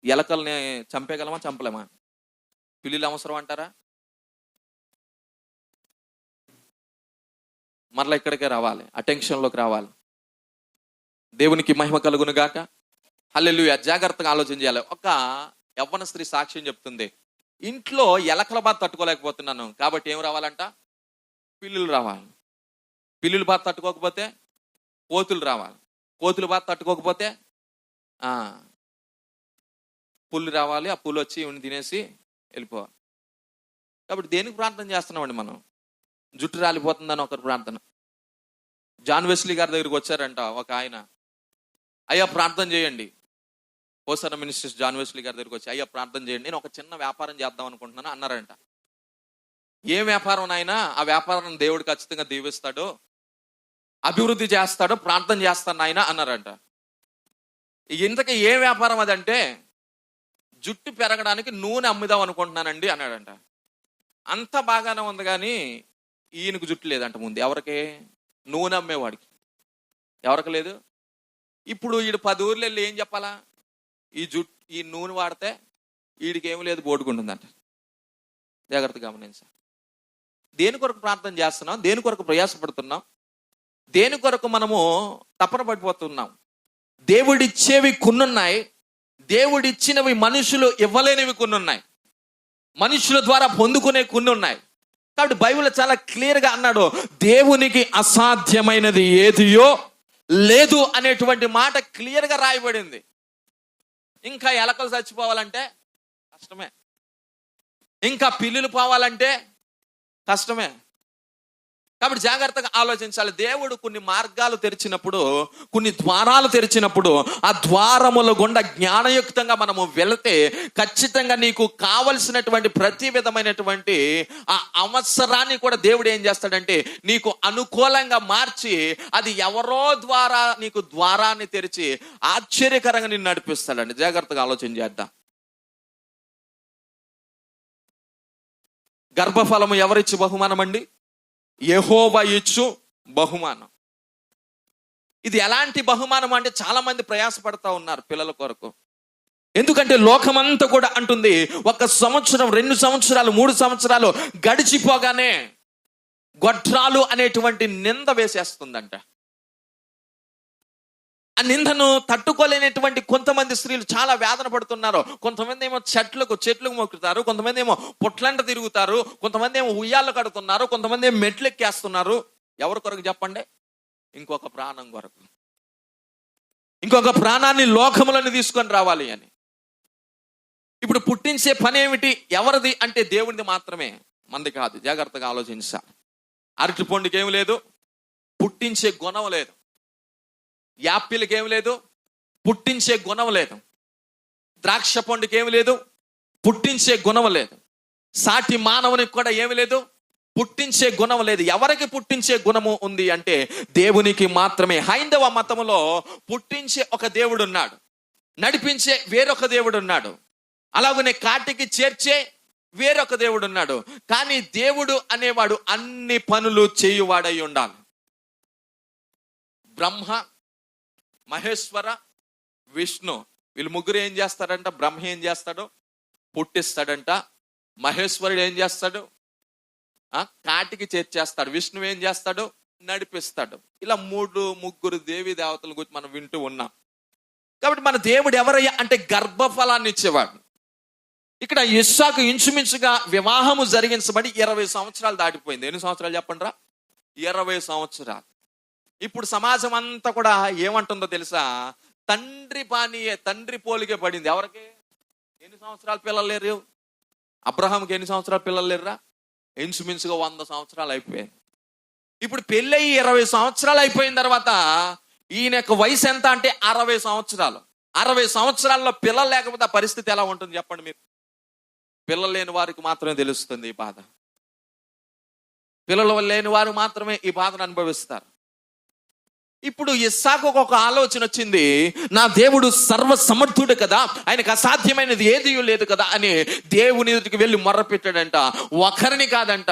ఎలకల్ని చంపేయగలమా? చంపలేమా? పిల్లులు అవసరం అంటారా? మరలా ఇక్కడికే రావాలి, అటెన్షన్లోకి రావాలి. దేవునికి మహిమ కలుగును గాక. హల్లెలూయా. జాగ్రత్తగా ఆలోచన చేయాలి. ఒక యవ్వన స్త్రీ సాక్ష్యం చెప్తుంది, ఇంట్లో ఎలకల బాధ తట్టుకోలేకపోతున్నాను కాబట్టి ఏం రావాలంట? పిల్లులు రావాలి. పిల్లుల బాధ తట్టుకోకపోతే కోతులు రావాలి. కోతుల బాధ తట్టుకోకపోతే పుల్లు రావాలి. ఆ పుల్లు వచ్చి తినేసి వెళ్ళిపోవాలి. కాబట్టి దేనికి ప్రార్థన చేస్తున్నామండి మనం? జుట్టు రాలిపోతుందని ఒకరు ప్రార్థన. జాన్ వెస్లీ గారి దగ్గరికి వచ్చారంట ఒక ఆయన. అయ్యా ప్రార్థన చేయండి. హోసన్న మినిస్టర్స్ జాన్ వెస్లీ గారి దగ్గరికి వచ్చి, అయ్యా ప్రార్థన చేయండి, నేను ఒక చిన్న వ్యాపారం చేద్దాం అనుకుంటున్నాను అన్నారంట. ఏ వ్యాపారం నాయనా? ఆ వ్యాపారం దేవుడు ఖచ్చితంగా దీవిస్తాడు, అభివృద్ధి చేస్తాడు, ప్రార్థన చేస్తాను నాయన అన్నారంట. ఇంతకీ ఏ వ్యాపారం అదంటే, జుట్టు పెరగడానికి నూనె అమ్ముదాం అనుకుంటున్నానండి అన్నాడంట. అంత బాగానే ఉంది కానీ ఈయనకు జుట్టు లేదంట. ముందు ఎవరికి? నూనె అమ్మేవాడికి. ఎవరికి లేదు? ఇప్పుడు వీడు 10 ఊర్లు వెళ్ళి ఏం చెప్పాలా? ఈ నూనె వాడితే వీడికి ఏమి లేదు, బోటుకుంటుందంట. జాగ్రత్తగా గమనించాలి. దేని కొరకు ప్రార్థన చేస్తున్నాం? దేని కొరకు ప్రయాసపడుతున్నాం? దేని కొరకు మనము తపన పడిపోతున్నాం? దేవుడిచ్చేవి కొన్నున్నాయి, దేవుడిచ్చినవి మనుషులు ఇవ్వలేనివి కొన్నున్నాయి, మనుషుల ద్వారా పొందుకునే కొన్ని ఉన్నాయి. కాబట్టి బైబిల్ చాలా క్లియర్గా అన్నాడు, దేవునికి అసాధ్యమైనది ఏదియో లేదు అనేటువంటి మాట క్లియర్గా రాయబడింది. ఇంకా ఎలకలు చచ్చిపోవాలంటే కష్టమే, ఇంకా పిల్లులు పోవాలంటే కష్టమే. కాబట్టి జాగ్రత్తగా ఆలోచించాలి. దేవుడు కొన్ని మార్గాలు తెరిచినప్పుడు, కొన్ని ద్వారాలు తెరిచినప్పుడు, ఆ ద్వారముల గుండా జ్ఞానయుక్తంగా మనము వెళితే ఖచ్చితంగా నీకు కావలసినటువంటి ప్రతి విధమైనటువంటి ఆ అవసరాన్ని కూడా దేవుడు ఏం చేస్తాడంటే నీకు అనుకూలంగా మార్చి, అది ఎవరో ద్వారా నీకు ద్వారాన్ని తెరిచి ఆశ్చర్యకరంగా నిన్ను నడిపిస్తాడండి. జాగ్రత్తగా ఆలోచన చేద్దాం. గర్భఫలము ఎవరిచ్చి బహుమానం అండి? యెహోవా ఇచ్చు బహుమానం. ఇది ఎలాంటి బహుమానం అంటే చాలా మంది ప్రయాసపడతా ఉన్నారు పిల్లల కొరకు. ఎందుకంటే లోకమంతా కూడా అంటుంది 1 సంవత్సరం, 2 సంవత్సరాలు, 3 సంవత్సరాలు గడిచిపోగానే గొడ్రాలు అనేటువంటి నింద వేసేస్తుందంట. ఆ నిందను తట్టుకోలేనటువంటి కొంతమంది స్త్రీలు చాలా వేదన పడుతున్నారు. కొంతమంది ఏమో చెట్లకు మొక్కుతారు, కొంతమంది ఏమో పొట్లంట తిరుగుతారు, కొంతమంది ఏమో ఉయ్యాలు కడుతున్నారు, కొంతమంది ఏమో మెట్లు ఎక్కేస్తున్నారు. ఎవరి కొరకు చెప్పండి? ఇంకొక ప్రాణం కొరకు, ఇంకొక ప్రాణాన్ని లోకములను తీసుకొని రావాలి అని. ఇప్పుడు పుట్టించే పని ఏమిటి? ఎవరిది అంటే దేవునిది మాత్రమే, మంది కాదు. జాగ్రత్తగా ఆలోచించాలి. అరటి పండుకి ఏమి లేదు, పుట్టించే గుణం లేదు. యాపిల్కి ఏమి లేదు, పుట్టించే గుణం లేదు. ద్రాక్ష పండుకి ఏమి లేదు, పుట్టించే గుణం లేదు. సాటి మానవునికి కూడా ఏమి లేదు, పుట్టించే గుణం లేదు. ఎవరికి పుట్టించే గుణము ఉంది అంటే దేవునికి మాత్రమే. హైందవ మతములో పుట్టించే ఒక దేవుడు ఉన్నాడు, నడిపించే వేరొక దేవుడు ఉన్నాడు, అలాగనే కాటికి చేర్చే వేరొక దేవుడు ఉన్నాడు. కానీ దేవుడు అనేవాడు అన్ని పనులు చేయువాడై ఉండాలి. బ్రహ్మ, మహేశ్వర, విష్ణు, వీళ్ళు ముగ్గురు ఏం చేస్తారంట? బ్రహ్మ ఏం చేస్తాడు? పుట్టిస్తాడంట. మహేశ్వరుడు ఏం చేస్తాడు? కాటికి చేర్చేస్తాడు. విష్ణు ఏం చేస్తాడు? నడిపిస్తాడు. ఇలా ముగ్గురు దేవీ దేవతల గురించి మనం వింటూ ఉన్నాం. కాబట్టి మన దేవుడు ఎవరయ్యా అంటే గర్భఫలాన్ని ఇచ్చేవాడు. ఇక్కడ ఇస్సాకు ఇంచుమించుగా వివాహము జరిగించబడి 20 సంవత్సరాలు దాటిపోయింది. ఎన్ని సంవత్సరాలు చెప్పండి రా? 20 సంవత్సరాలు. ఇప్పుడు సమాజం అంతా కూడా ఏమంటుందో తెలుసా? తండ్రి పోలికే పడింది. ఎవరికి? ఎన్ని సంవత్సరాలు పిల్లలు లేరు? అబ్రహాంకి ఎన్ని సంవత్సరాలు పిల్లలు లేరురా? ఇంచుమించుగా 100 సంవత్సరాలు అయిపోయాయి. ఇప్పుడు పెళ్ళయి 20 సంవత్సరాలు అయిపోయిన తర్వాత ఈయన యొక్క వయసు ఎంత అంటే 60 సంవత్సరాలు. 60 సంవత్సరాల్లో పిల్లలు లేకపోతే ఆ పరిస్థితి ఎలా ఉంటుంది చెప్పండి మీరు? పిల్లలు లేని వారికి మాత్రమే తెలుస్తుంది ఈ బాధ. పిల్లలు లేని వారు మాత్రమే ఈ బాధను అనుభవిస్తారు. ఇప్పుడు ఇస్సాకు ఒక ఆలోచన వచ్చింది, నా దేవుడు సర్వ సమర్థుడు కదా, ఆయనకు అసాధ్యమైనది ఏదీ లేదు కదా అని దేవుని ఎదుటికి వెళ్ళి మొర్రపెట్టాడంట. ఒకరిని కాదంట,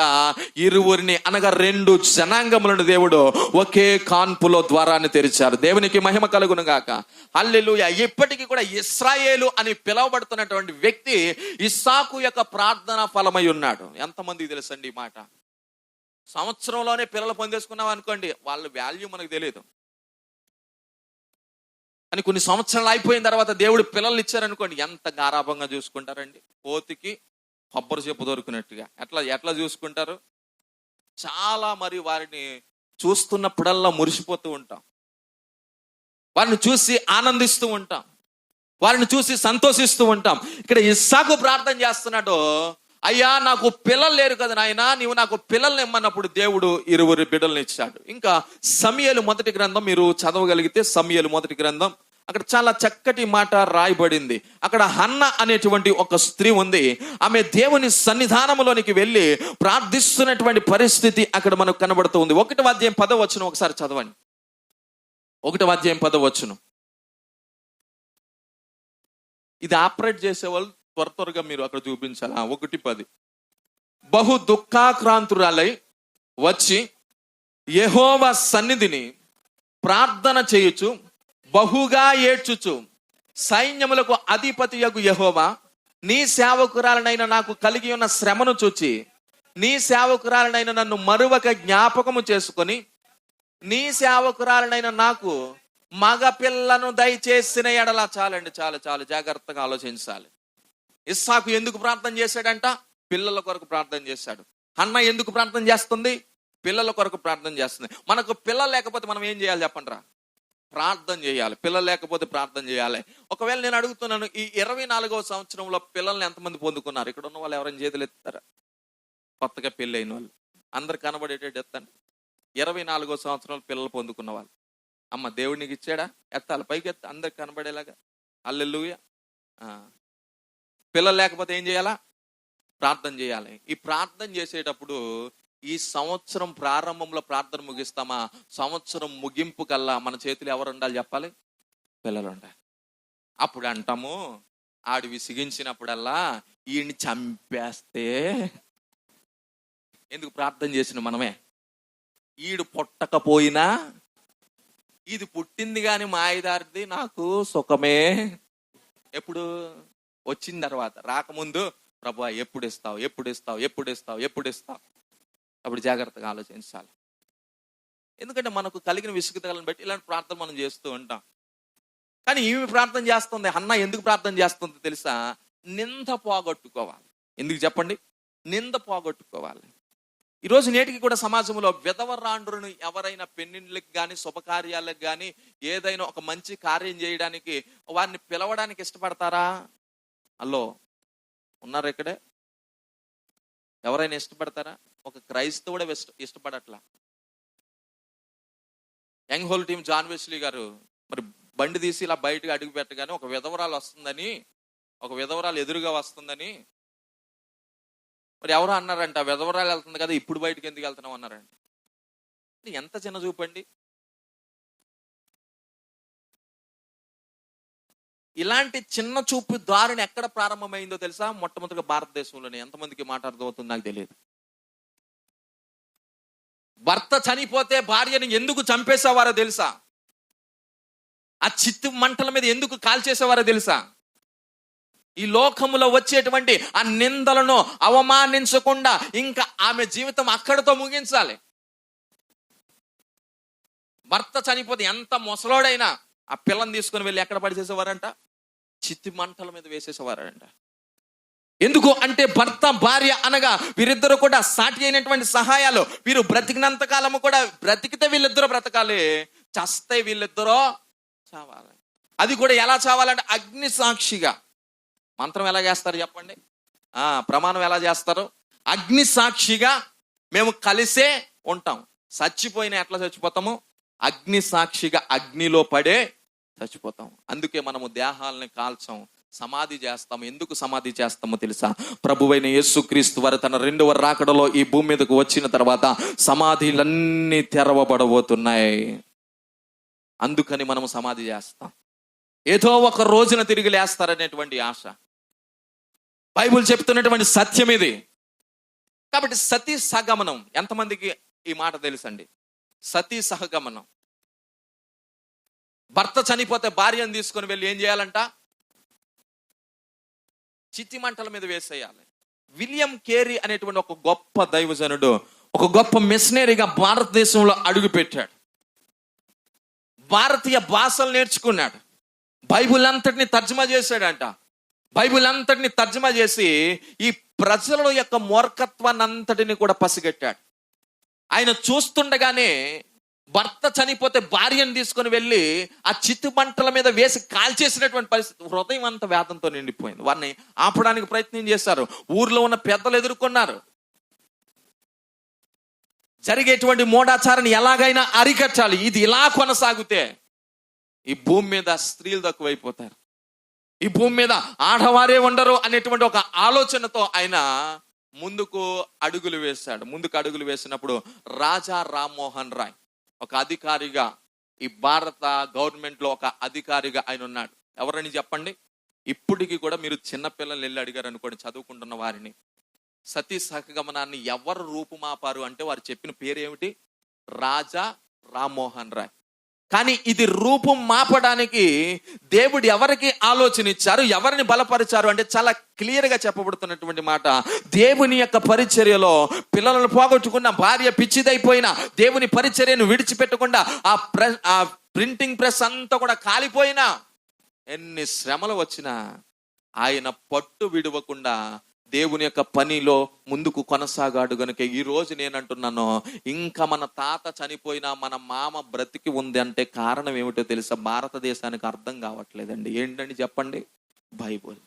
2 అనగా 2 జనాంగములను దేవుడు ఒకే కాన్పులో ద్వారాన్ని తెరిచారు. దేవునికి మహిమ కలుగును గాక. హల్లెలూయా. ఇప్పటికీ కూడా ఇశ్రాయేలు అని పిలువబడుతున్నటువంటి వ్యక్తి ఇస్సాకు యొక్క ప్రార్థన ఫలమై ఉన్నాడు. ఎంతమందికి తెలుసండి ఈ మాట? సంవత్సరంలోనే పిల్లలు పొందేసుకున్నాం అనుకోండి, వాళ్ళ వాల్యూ మనకు తెలియదు. అని కొన్ని సంవత్సరాలు అయిపోయిన తర్వాత దేవుడు పిల్లలు ఇచ్చారనుకోండి, ఎంత గారాభంగా చూసుకుంటారండి. కోతికి కొబ్బరి చెప్పు దొరికినట్టుగా ఎట్లా చూసుకుంటారు? చాలా. మరి వారిని చూస్తున్నప్పుడల్లా మురిసిపోతూ ఉంటాం, వారిని చూసి ఆనందిస్తూ ఉంటాం, వారిని చూసి సంతోషిస్తూ ఉంటాం. ఇక్కడ ఇస్సాకు ప్రార్థన చేస్తున్నాడు, అయ్యా నాకు పిల్లలు లేరు కదా నాయనా, నీవు నాకు పిల్లల్ని ఇమ్మన్నప్పుడు దేవుడు 2 బిడ్డలను ఇచ్చాడు. ఇంకా సమూయేలు మొదటి గ్రంథం మీరు చదవగలిగితే, సమూయేలు మొదటి గ్రంథం, అక్కడ చాలా చక్కటి మాట రాయబడింది. అక్కడ హన్న అనేటువంటి ఒక స్త్రీ ఉంది. ఆమె దేవుని సన్నిధానంలోనికి వెళ్ళి ప్రార్థిస్తున్నటువంటి పరిస్థితి అక్కడ మనకు కనబడుతూ ఉంది. 1వ అధ్యాయం 10వ వచనం ఒకసారి చదవండి. 1వ అధ్యాయం 10వ వచనం. ఇది ఆపరేట్ చేసేవాళ్ళు త్వరగా మీరు అక్కడ చూపించాలి. 1:10 బహు దుఃఖాక్రాంతురాలై వచ్చి యెహోవా సన్నిధిని ప్రార్థన చేయుచు బహుగా ఏడ్చుచు, సైన్యములకు అధిపతియగు యెహోవా, నీ సేవకురాలనైన నాకు కలిగి ఉన్న శ్రమను చూచి నీ సేవకురాలనైన నన్ను మరువక జ్ఞాపకము చేసుకొని నీ సేవకురాలనైన నాకు మగ పిల్లను దయచేసిన ఎడల. చాలండి, చాలు జాగ్రత్తగా ఆలోచించాలి. ఇస్సాకు ఎందుకు ప్రార్థన చేశాడంట? పిల్లల కొరకు ప్రార్థన చేశాడు. హన్నా ఎందుకు ప్రార్థన చేస్తుంది? పిల్లల కొరకు ప్రార్థన చేస్తుంది. మనకు పిల్లలు లేకపోతే మనం ఏం చేయాలి చెప్పండి? ప్రార్థన చేయాలి. పిల్లలు లేకపోతే ప్రార్థన చేయాలి. ఒకవేళ నేను అడుగుతున్నాను, ఈ 24వ సంవత్సరంలో పిల్లల్ని ఎంతమంది పొందుకున్నారు? ఇక్కడ ఉన్న వాళ్ళు ఎవరైనా చేతులు ఎత్తారా? కొత్తగా పెళ్ళి అయిన వాళ్ళు అందరు కనబడేటట్టు ఎత్తండి. 24వ సంవత్సరంలో పిల్లలు పొందుకున్న వాళ్ళు, అమ్మ దేవుడు నీకు ఇచ్చాడా? ఎత్తాలి, పైకి ఎత్త, అందరికి కనబడేలాగా. హల్లెలూయా. పిల్లలు లేకపోతే ఏం చేయాలా? ప్రార్థన చేయాలి. ఈ ప్రార్థన చేసేటప్పుడు ఈ సంవత్సరం ప్రారంభంలో ప్రార్థన ముగిస్తామా? సంవత్సరం ముగింపు కల్లా మన చేతులు ఎవరు ఉండాలి చెప్పాలి? పిల్లలు ఉండాలి. అప్పుడు అంటాము, ఆడు విసిగించినప్పుడల్లా ఈయన్ని చంపేస్తే. ఎందుకు ప్రార్థన చేసిన మనమే? ఈడు పుట్టకపోయినా ఇది పుట్టింది కానీ మాయదారిది, నాకు సుఖమే. ఎప్పుడు వచ్చిన తర్వాత, రాకముందు ప్రభువా ఎప్పుడు ఇస్తావు, ఎప్పుడు ఇస్తావు, ఎప్పుడు ఇస్తావు, ఎప్పుడు ఇస్తావు. అప్పుడు జాగ్రత్తగా ఆలోచించాలి. ఎందుకంటే మనకు కలిగిన విసుగుదలను బట్టి ఇలాంటి ప్రార్థన మనం చేస్తూ ఉంటాం. కానీ ఈమె ప్రార్థన చేస్తుంది, అన్న ఎందుకు ప్రార్థన చేస్తుంది తెలుసా? నింద పోగొట్టుకోవాలి. ఎందుకు చెప్పండి? నింద పోగొట్టుకోవాలి. ఈరోజు నేటికి కూడా సమాజంలో విధవరాండ్రును ఎవరైనా పెన్నిళ్ళకి కానీ శుభకార్యాలకు కానీ ఏదైనా ఒక మంచి కార్యం చేయడానికి వారిని పిలవడానికి ఇష్టపడతారా? అల్లో ఉన్నారు ఇక్కడే? ఎవరైనా ఇష్టపడతారా? ఒక క్రైస్తవుడే ఇష్టపడట్లా. Young whole team John Wesley గారు మరి బండి తీసి ఇలా బయటకు అడుగు పెట్టగానే ఒక విధవరాలు వస్తుందని, ఒక విధవరాలు ఎదురుగా వస్తుందని మరి ఎవరో అన్నారంట, విధవరాలు వెళ్తుంది కదా ఇప్పుడు బయటకు ఎందుకు వెళ్తున్నాం అన్నారంట. ఎంత చిన్న చూపండి. ఇలాంటి చిన్న చూపు దారిని ఎక్కడ ప్రారంభమైందో తెలుసా? మొట్టమొదటిగా భారతదేశంలోనే. ఎంతమందికి మాట అర్థమవుతుంది నాకు తెలియదు. భర్త చనిపోతే భార్యని ఎందుకు చంపేసేవారో తెలుసా? ఆ చిత్తు మంటల మీద ఎందుకు కాల్చేసేవారో తెలుసా? ఈ లోకములో వచ్చేటువంటి ఆ నిందలను అవమానించకుండా ఇంకా ఆమె జీవితం అక్కడితో ముగించాలి. భర్త చనిపోతే ఎంత ముసలోడైనా ఆ పిల్లని తీసుకుని వెళ్ళి ఎక్కడ పడిచేసేవారంట? చిత్తి మంటల మీద వేసేసేవారంట. ఎందుకు అంటే భర్త భార్య అనగా వీరిద్దరు కూడా సాటి అయినటువంటి సహాయాలు. వీరు బ్రతికినంత కాలము కూడా బ్రతికితే వీళ్ళిద్దరూ బ్రతకాలి, చస్తే వీళ్ళిద్దరూ చావాలి. అది కూడా ఎలా చావాలంటే అగ్ని సాక్షిగా. మంత్రం ఎలా చేస్తారు చెప్పండి? ప్రమాణం ఎలా చేస్తారు? అగ్ని సాక్షిగా మేము కలిసే ఉంటాం. చచ్చిపోయినా ఎట్లా చచ్చిపోతాము? అగ్ని సాక్షిగా అగ్నిలో పడే చచ్చిపోతాం. అందుకే మనము దేహాలని కాల్చాం, సమాధి చేస్తాము. ఎందుకు సమాధి చేస్తామో తెలుసా? ప్రభువైన యేసుక్రీస్తు వారు తన 2వ రాకడలో ఈ భూమి మీదకు వచ్చిన తర్వాత సమాధిలన్నీ తెరవబడబోతున్నాయి. అందుకని మనము సమాధి చేస్తాం. ఏదో ఒక రోజున తిరిగి లేస్తారనేటువంటి ఆశ. బైబుల్ చెప్తున్నటువంటి సత్యం ఇది. కాబట్టి సతీ సహగమనం ఎంతమందికి ఈ మాట తెలుసండి? సతీ సహగమనం. భర్త చనిపోతే భార్యను తీసుకొని వెళ్ళి ఏం చేయాలంట? చితి మంటల మీద వేసేయాలి. విలియం కేరీ అనేటువంటి ఒక గొప్ప దైవజనుడు, ఒక గొప్ప మిషనరీగా భారతదేశంలో అడుగు పెట్టాడు. భారతీయ భాషలు నేర్చుకున్నాడు. బైబుల్ అంతటిని తర్జుమా చేశాడంట. బైబుల్ అంతటిని తర్జుమా చేసి ఈ ప్రజల యొక్క మూర్ఖత్వాన్ని అంతటిని కూడా పసిగట్టాడు. ఆయన చూస్తుండగానే భర్త చనిపోతే భార్యను తీసుకొని వెళ్ళి ఆ చిత్తు మంటల మీద వేసి కాల్చేసినటువంటి పరిస్థితి. హృదయం అంత వేదంతో నిండిపోయింది. వారిని ఆపడానికి ప్రయత్నం చేశారు. ఊర్లో ఉన్న పెద్దలు ఎదుర్కొన్నారు. జరిగేటువంటి మూఢాచారాన్ని ఎలాగైనా అరికట్టాలి. ఇది ఇలా కొనసాగితే ఈ భూమి మీద స్త్రీలు తక్కువైపోతారు, ఈ భూమి మీద ఆడవారే ఉండరు అనేటువంటి ఒక ఆలోచనతో ఆయన ముందుకు అడుగులు వేశాడు. ముందుకు అడుగులు వేసినప్పుడు రాజా రామ్మోహన్ రాయ్ ఒక అధికారిగా, ఈ భారత గవర్నమెంట్ లో ఒక అధికారిగా ఆయన ఉన్నాడు. ఎవరని చెప్పండి? ఇప్పటికి కూడా మీరు చిన్నపిల్లలు వెళ్ళి అడిగారు అనుకోండి, చదువుకుంటున్న వారిని, సతీ సహగమనాన్ని ఎవరు రూపుమాపారు అంటే వారు చెప్పిన పేరు ఏమిటి? రాజా రామ్మోహన్ రాయ్. కానీ ఇది రూపం మాపడానికి దేవుడు ఎవరికి ఆలోచన ఇచ్చారు, ఎవరిని బలపరిచారు అంటే చాలా క్లియర్ గా చెప్పబడుతున్నటువంటి మాట. దేవుని యొక్క పరిచర్యలో పిల్లలను పోగొట్టుకున్న, భార్య పిచ్చిదైపోయిన, దేవుని పరిచర్యను విడిచిపెట్టకుండా ఆ ప్రింటింగ్ ప్రెస్ అంతా కూడా కాలిపోయినా, ఎన్ని శ్రమలు వచ్చినా ఆయన పట్టు విడవకుండా దేవుని యొక్క పనిలో ముందుకు కొనసాగాడు. గనుక ఈ రోజు నేనంటున్నాను, ఇంకా మన తాత చనిపోయినా మన మామ బ్రతికి ఉంది అంటే కారణం ఏమిటో తెలుసా? భారతదేశానికి అర్థం కావట్లేదండి. ఏంటండి చెప్పండి? బైబుల్.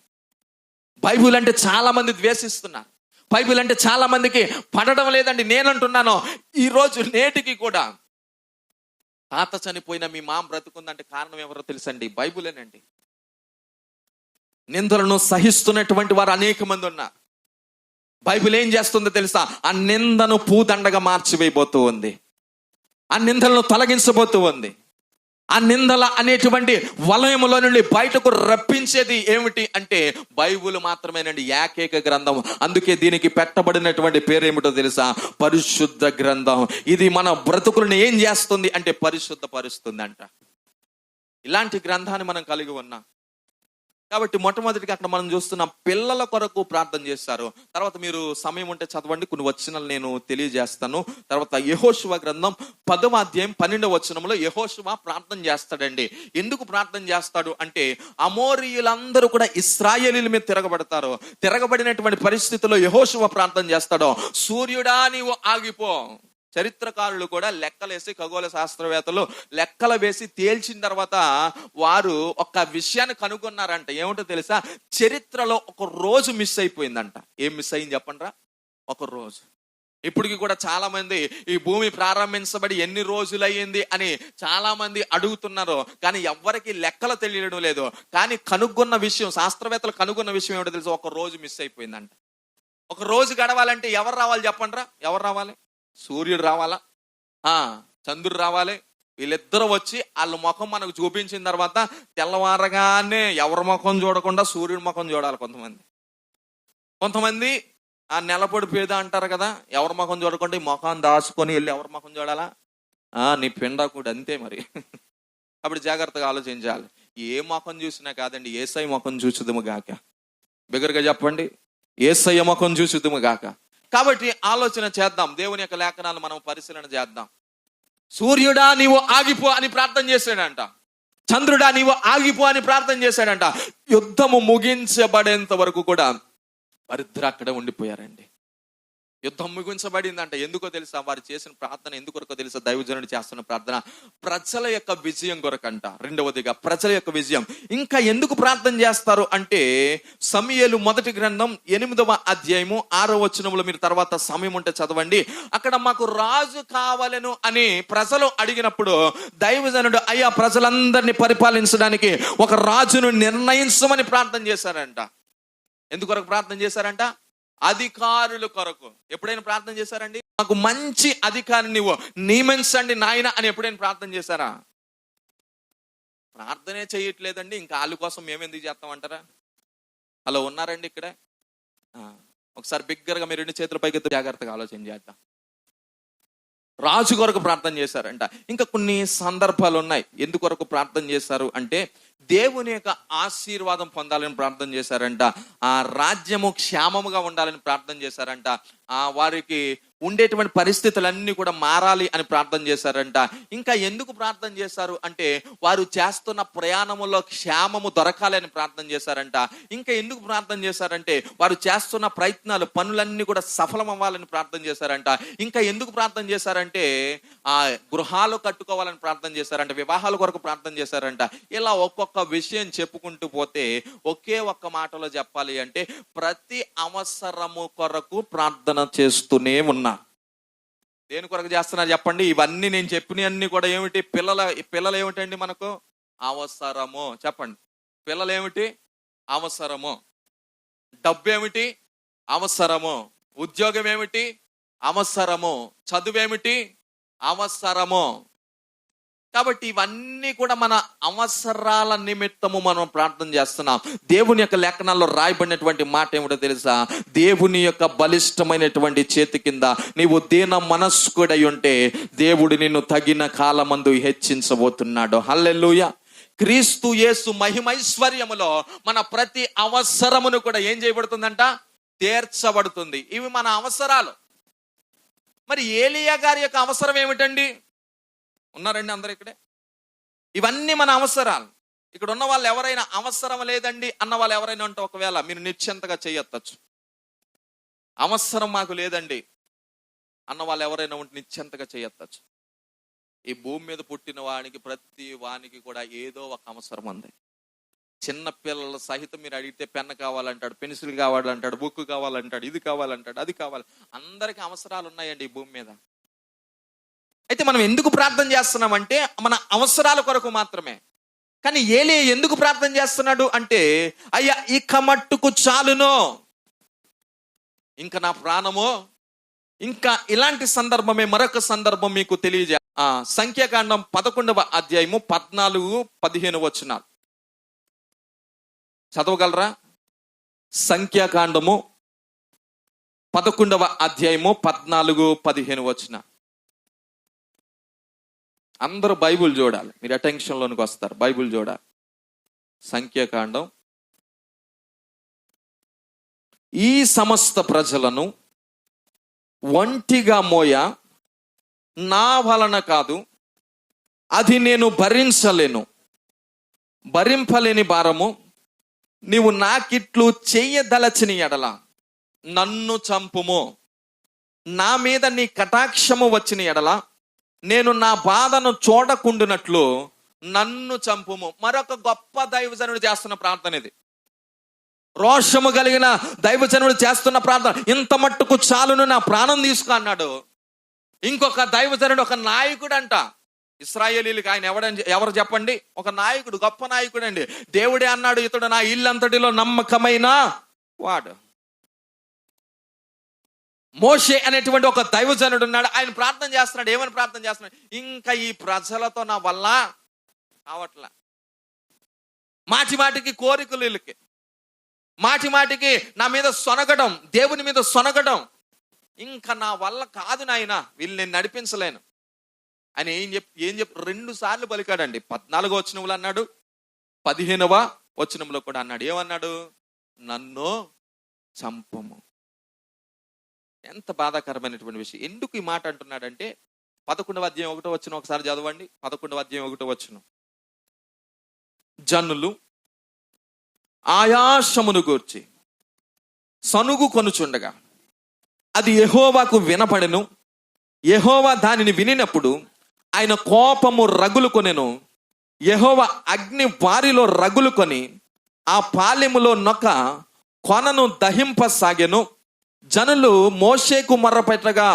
బైబుల్ అంటే చాలా మంది ద్వేషిస్తున్నారు. బైబుల్ అంటే చాలా మందికి పడడం లేదండి. నేనంటున్నాను, ఈ రోజు నేటికి కూడా తాత చనిపోయినా మీ మామ బ్రతుకుందంటే కారణం ఎవరో తెలుసండి? బైబులేనండి. నిందలను సహిస్తున్నటువంటి వారు అనేక మంది ఉన్నారు. బైబిల్ ఏం చేస్తుందో తెలుసా? ఆ నిందను పూదండగా మార్చివేయబోతూ ఉంది. ఆ నిందలను తొలగించబోతూ ఉంది. ఆ నిందల అనేటువంటి వలయములో నుండి బయటకు రప్పించేది ఏమిటి అంటే బైబిల్ మాత్రమేనండి, ఏకైక గ్రంథం. అందుకే దీనికి పెట్టబడినటువంటి పేరు ఏమిటో తెలుసా? పరిశుద్ధ గ్రంథం. ఇది మన బ్రతుకులను ఏం చేస్తుంది అంటే పరిశుద్ధపరుస్తుంది అంట. ఇలాంటి గ్రంథాన్ని మనం కలిగి ఉన్నాం. కాబట్టి మొట్టమొదటిగా అక్కడ మనం చూస్తున్నాం, పిల్లల కొరకు ప్రార్థన చేస్తారు. తర్వాత మీరు సమయం ఉంటే చదవండి, కొన్ని వచనాలు నేను తెలియజేస్తాను. తర్వాత యెహోషువ గ్రంథం 10వ అధ్యాయం 12వ వచనంలో యెహోషువ ప్రార్థన చేస్తాడండి. ఎందుకు ప్రార్థన చేస్తాడు అంటే అమోరీయులందరూ కూడా ఇశ్రాయేలీల మీద తిరగబడతారు. తిరగబడినటువంటి పరిస్థితుల్లో యెహోషువ ప్రార్థన చేస్తాడు, సూర్యుడా నీవు ఆగిపో. చరిత్రకారులు కూడా లెక్కలేసి, ఖగోళ శాస్త్రవేత్తలు లెక్కలు వేసి తేల్చిన తర్వాత వారు ఒక విషయాన్ని కనుగొన్నారంట. ఏమిటో తెలుసా? చరిత్రలో ఒక రోజు మిస్ అయిపోయిందంట. ఏం మిస్ అయింది చెప్పండిరా? ఒక రోజు. ఇప్పటికి కూడా చాలా మంది ఈ భూమి ప్రారంభించబడి ఎన్ని రోజులయ్యింది అని చాలా మంది అడుగుతున్నారు. కానీ ఎవ్వరికి లెక్కలు తెలియడం లేదు. కానీ కనుగొన్న విషయం, శాస్త్రవేత్తలు కనుగొన్న విషయం ఏమిటో తెలుసా? ఒక రోజు మిస్ అయిపోయిందంట. ఒక రోజు గడవాలంటే ఎవరు రావాలి చెప్పండిరా? ఎవరు రావాలి? సూర్యుడు రావాలా, చంద్రుడు రావాలి. వీళ్ళిద్దరూ వచ్చి వాళ్ళ ముఖం మనకు చూపించిన తర్వాత తెల్లవారగానే ఎవరి ముఖం చూడకుండా సూర్యుడి ముఖం చూడాలి. కొంతమంది ఆ నెలపొడి పేద అంటారు కదా, ఎవరి ముఖం చూడకుండా ముఖం దాచుకొని వెళ్ళి ఎవరి ముఖం చూడాలా? నీ పిండాకుడు అంతే మరి. అప్పుడు జాగ్రత్తగా ఆలోచించాలి. ఏ ముఖం చూసినా కాదండి, యేసయ్య ముఖం చూసుదుము గాక. బిగ్గరగా చెప్పండి, యేసయ్య ముఖం చూసుదుము గాక. కాబట్టి ఆలోచన చేద్దాం, దేవుని యొక్క లేఖనాలు మనం పరిశీలన చేద్దాం. సూర్యుడా నీవు ఆగిపో అని ప్రార్థన చేశాడంట. చంద్రుడా నీవు ఆగిపో అని ప్రార్థన చేశాడంట. యుద్ధము ముగించబడేంత వరకు కూడా వారిద్దరు అక్కడ ఉండిపోయారండి. యుద్ధం ముగించబడిందంట. ఎందుకో తెలుసా? వారు చేసిన ప్రార్థన ఎందుకొరకో తెలుసా? దైవజనుడు చేస్తున్న ప్రార్థన ప్రజల యొక్క విజయం కొరకంట. రెండవదిగా ప్రజల యొక్క విజయం. ఇంకా ఎందుకు ప్రార్థన చేస్తారు అంటే సమూయేలు మొదటి గ్రంథం 8వ అధ్యాయము 6వ వచనంలో మీరు తర్వాత సమయం ఉంటే చదవండి. అక్కడ మాకు రాజు కావాలను అని ప్రజలు అడిగినప్పుడు దైవజనుడు అయ్యా ప్రజలందరినీ పరిపాలించడానికి ఒక రాజును నిర్ణయించమని ప్రార్థన చేశారంట. ఎందుకొరకు ప్రార్థన చేశారంట? అధికారుల కొరకు. ఎప్పుడైనా ప్రార్థన చేశారండి? మాకు మంచి అధికారిని నువ్వు నియమించండి నాయన అని ఎప్పుడైనా ప్రార్థన చేశారా? ప్రార్థనే చేయట్లేదండి. ఇంకా వాళ్ళ కోసం మేము ఎందుకు చేస్తామంటారా? అలా ఉన్నారండి ఇక్కడ. ఒకసారి బిగ్గరగా మీరు 2 చేతుల పైకి జాగ్రత్తగా ఆలోచన చేద్దాం. రాజు కొరకు ప్రార్థన చేశారంట. ఇంకా కొన్ని సందర్భాలు ఉన్నాయి. ఎందుకొరకు ప్రార్థన చేశారు అంటే దేవుని యొక్క ఆశీర్వాదం పొందాలని ప్రార్థన చేశారంట. ఆ రాజ్యము క్షేమముగా ఉండాలని ప్రార్థన చేశారంట. వారికి ఉండేటువంటి పరిస్థితులన్నీ కూడా మారాలి అని ప్రార్థన చేశారంట. ఇంకా ఎందుకు ప్రార్థన చేశారు అంటే వారు చేస్తున్న ప్రయాణములో క్షేమము దొరకాలి అని ప్రార్థన చేశారంట. ఇంకా ఎందుకు ప్రార్థన చేశారంటే వారు చేస్తున్న ప్రయత్నాలు, పనులన్నీ కూడా సఫలం అవ్వాలని ప్రార్థన చేశారంట. ఇంకా ఎందుకు ప్రార్థన చేశారంటే గృహాలు కట్టుకోవాలని ప్రార్థన చేశారంట. వివాహాల కొరకు ప్రార్థన చేశారంట. ఇలా ఒక్కొక్క విషయం చెప్పుకుంటూ పోతే ఒకే ఒక్క మాటలో చెప్పాలి అంటే ప్రతి అవసరము కొరకు ప్రార్థన చేస్తూనే ఉన్నారు. దేని కొరకు చేస్తున్నారు చెప్పండి? ఇవన్నీ నేను చెప్పినవన్నీ కూడా ఏమిటి? పిల్లలు ఏమిటండి మనకు? అవసరము. చెప్పండి, పిల్లలు ఏమిటి? అవసరము. డబ్బు ఏమిటి? అవసరము. ఉద్యోగం ఏమిటి? అవసరము. చదువు ఏమిటి? అవసరము. కాబట్టి ఇవన్నీ కూడా మన అవసరాల నిమిత్తము మనం ప్రార్థన చేస్తున్నాం. దేవుని యొక్క లేఖనాల్లో రాయబడినటువంటి మాట ఏమిటో తెలుసా? దేవుని యొక్క బలిష్టమైనటువంటి చేతి కింద నీవు దీన మనస్కుడై ఉంటే దేవుడు నిన్ను తగిన కాలమందు హెచ్చించబోతున్నాడు. హల్లెలూయా. క్రీస్తు యేసు మహిమైశ్వర్యములో మన ప్రతి అవసరమును కూడా ఏం చేయబడుతుందంట? తీర్చబడుతుంది. ఇవి మన అవసరాలు. మరి ఏలియా గారి యొక్క అవసరం ఏమిటండి? ఉన్నారండి అందరు ఇక్కడే? ఇవన్నీ మన అవసరాలు. ఇక్కడ ఉన్న వాళ్ళు ఎవరైనా అవసరం లేదండి అన్న వాళ్ళు ఎవరైనా ఉంటే ఒకవేళ మీరు నిశ్చింతగా చేయొచ్చు. అవసరం మాకు లేదండి అన్న వాళ్ళు ఎవరైనా ఉంటే నిశ్చింతగా చేయొచ్చు. ఈ భూమి మీద పుట్టిన వానికి ప్రతి వానికి కూడా ఏదో ఒక అవసరం ఉంది. చిన్న పిల్లల సహితం మీరు అడిగితే పెన్ కావాలంటాడు, పెన్సిల్ కావాలంటాడు, బుక్ కావాలంటాడు, ఇది కావాలంటాడు, అది కావాలి. అందరికీ అవసరాలు ఉన్నాయండి ఈ భూమి మీద. అయితే మనం ఎందుకు ప్రార్థన చేస్తున్నామంటే మన అవసరాల కొరకు మాత్రమే. కానీ ఏలియా ఎందుకు ప్రార్థన చేస్తున్నాడు అంటే, అయ్యా ఇక మట్టుకు చాలును, ఇంకా నా ప్రాణము, ఇంకా ఇలాంటి సందర్భమే మరొక సందర్భం మీకు తెలియజే. సంఖ్యాకాండం 11వ అధ్యాయము 14-15 వచనాలు చదవగలరా? సంఖ్యాకాండము 11వ అధ్యాయము 14-15 వచనాలు. అందరూ బైబుల్ చూడాలి, మీరు అటెన్షన్లోనికి వస్తారు. బైబుల్ చూడాలి. సంఖ్యాకాండం. ఈ సమస్త ప్రజలను ఒంటిగా మోయ నా వలన కాదు, అది నేను భరింపలేని భారము. నీవు నాకిట్లు చెయ్యదలచిన ఎడల నన్ను చంపుము. నా మీద నీ కటాక్షము వచ్చిన ఎడల నేను నా బాధను చూడకుండునట్లు నన్ను చంపుము. మరొక గొప్ప దైవజనుడు చేస్తున్న ప్రార్థన ఇది. రోషము కలిగిన దైవజనుడు చేస్తున్న ప్రార్థన. ఇంత మట్టుకు చాలును, నా ప్రాణం తీసుకో అన్నాడు. ఇంకొక దైవజనుడు, ఒక నాయకుడు అంట. ఇశ్రాయేలీలకు ఆయన ఎవరు చెప్పండి? ఒక నాయకుడు, గొప్ప నాయకుడు అండి. దేవుడే అన్నాడు, ఇతడు నా ఇల్లంతటిలో నమ్మకమైన వాడు. మోషే అనేటువంటి ఒక దైవజనుడు ఉన్నాడు. ఆయన ప్రార్థన చేస్తున్నాడు. ఏమని ప్రార్థన చేస్తున్నాడు? ఇంకా ఈ ప్రజలతో నా వల్ల అవట్లా. మాటి మాటికి కోరికలు, వీళ్ళకి మాటి మాటికి నా మీద సొనగడం, దేవుని మీద సొనగడం. ఇంకా నా వల్ల కాదు నాయన, వీళ్ళు నేను నడిపించలేను అని ఏం చెప్పి 2 సార్లు పలికాడండి. 14వ వచనంలో అన్నాడు, 15వ వచనంలో కూడా అన్నాడు. ఏమన్నాడు? నన్ను చంపము. ఎంత బాధాకరమైనటువంటి విషయం. ఎందుకు ఈ మాట అంటున్నాడంటే 11వ అధ్యాయం 1వ వచనం ఒకసారి చదవండి. 11వ అధ్యాయం 1వ వచనం. జనులు ఆయాసమును గూర్చి సనుగు కొనుచుండగా అది యెహోవాకు వినపడెను. యెహోవా దానిని వినినప్పుడు ఆయన కోపము రగులుకొనెను. యెహోవా అగ్ని వారిలో రగులుకొని ఆ పాలెములో నొక కొనను దహింపసాగెను. జనులు మోషేకు మొర్రపెట్టగా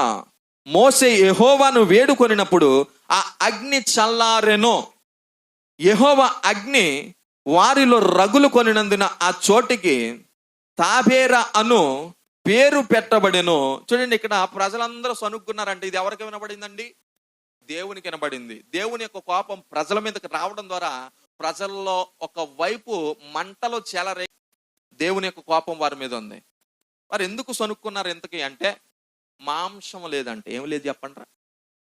మోషే యెహోవాను వేడుకొనినప్పుడు ఆ అగ్ని చల్లారెను. యెహోవా అగ్ని వారిలో రగులు కొనినందున ఆ చోటికి తాబేరా అను పేరు పెట్టబడెను. చూడండి, ఇక్కడ ప్రజలందరూ సనుక్కున్నారంటే ఇది ఎవరికి వినబడిందండి? దేవునికి వినబడింది. దేవుని యొక్క కోపం ప్రజల మీదకి రావడం ద్వారా ప్రజల్లో ఒక వైపు మంటలు చెలరే దేవుని యొక్క కోపం వారి మీద ఉంది. వారు ఎందుకు సనుక్కున్నారు ఎంతకి అంటే, మాంసం లేదంటే. ఏం లేదు చెప్పండి?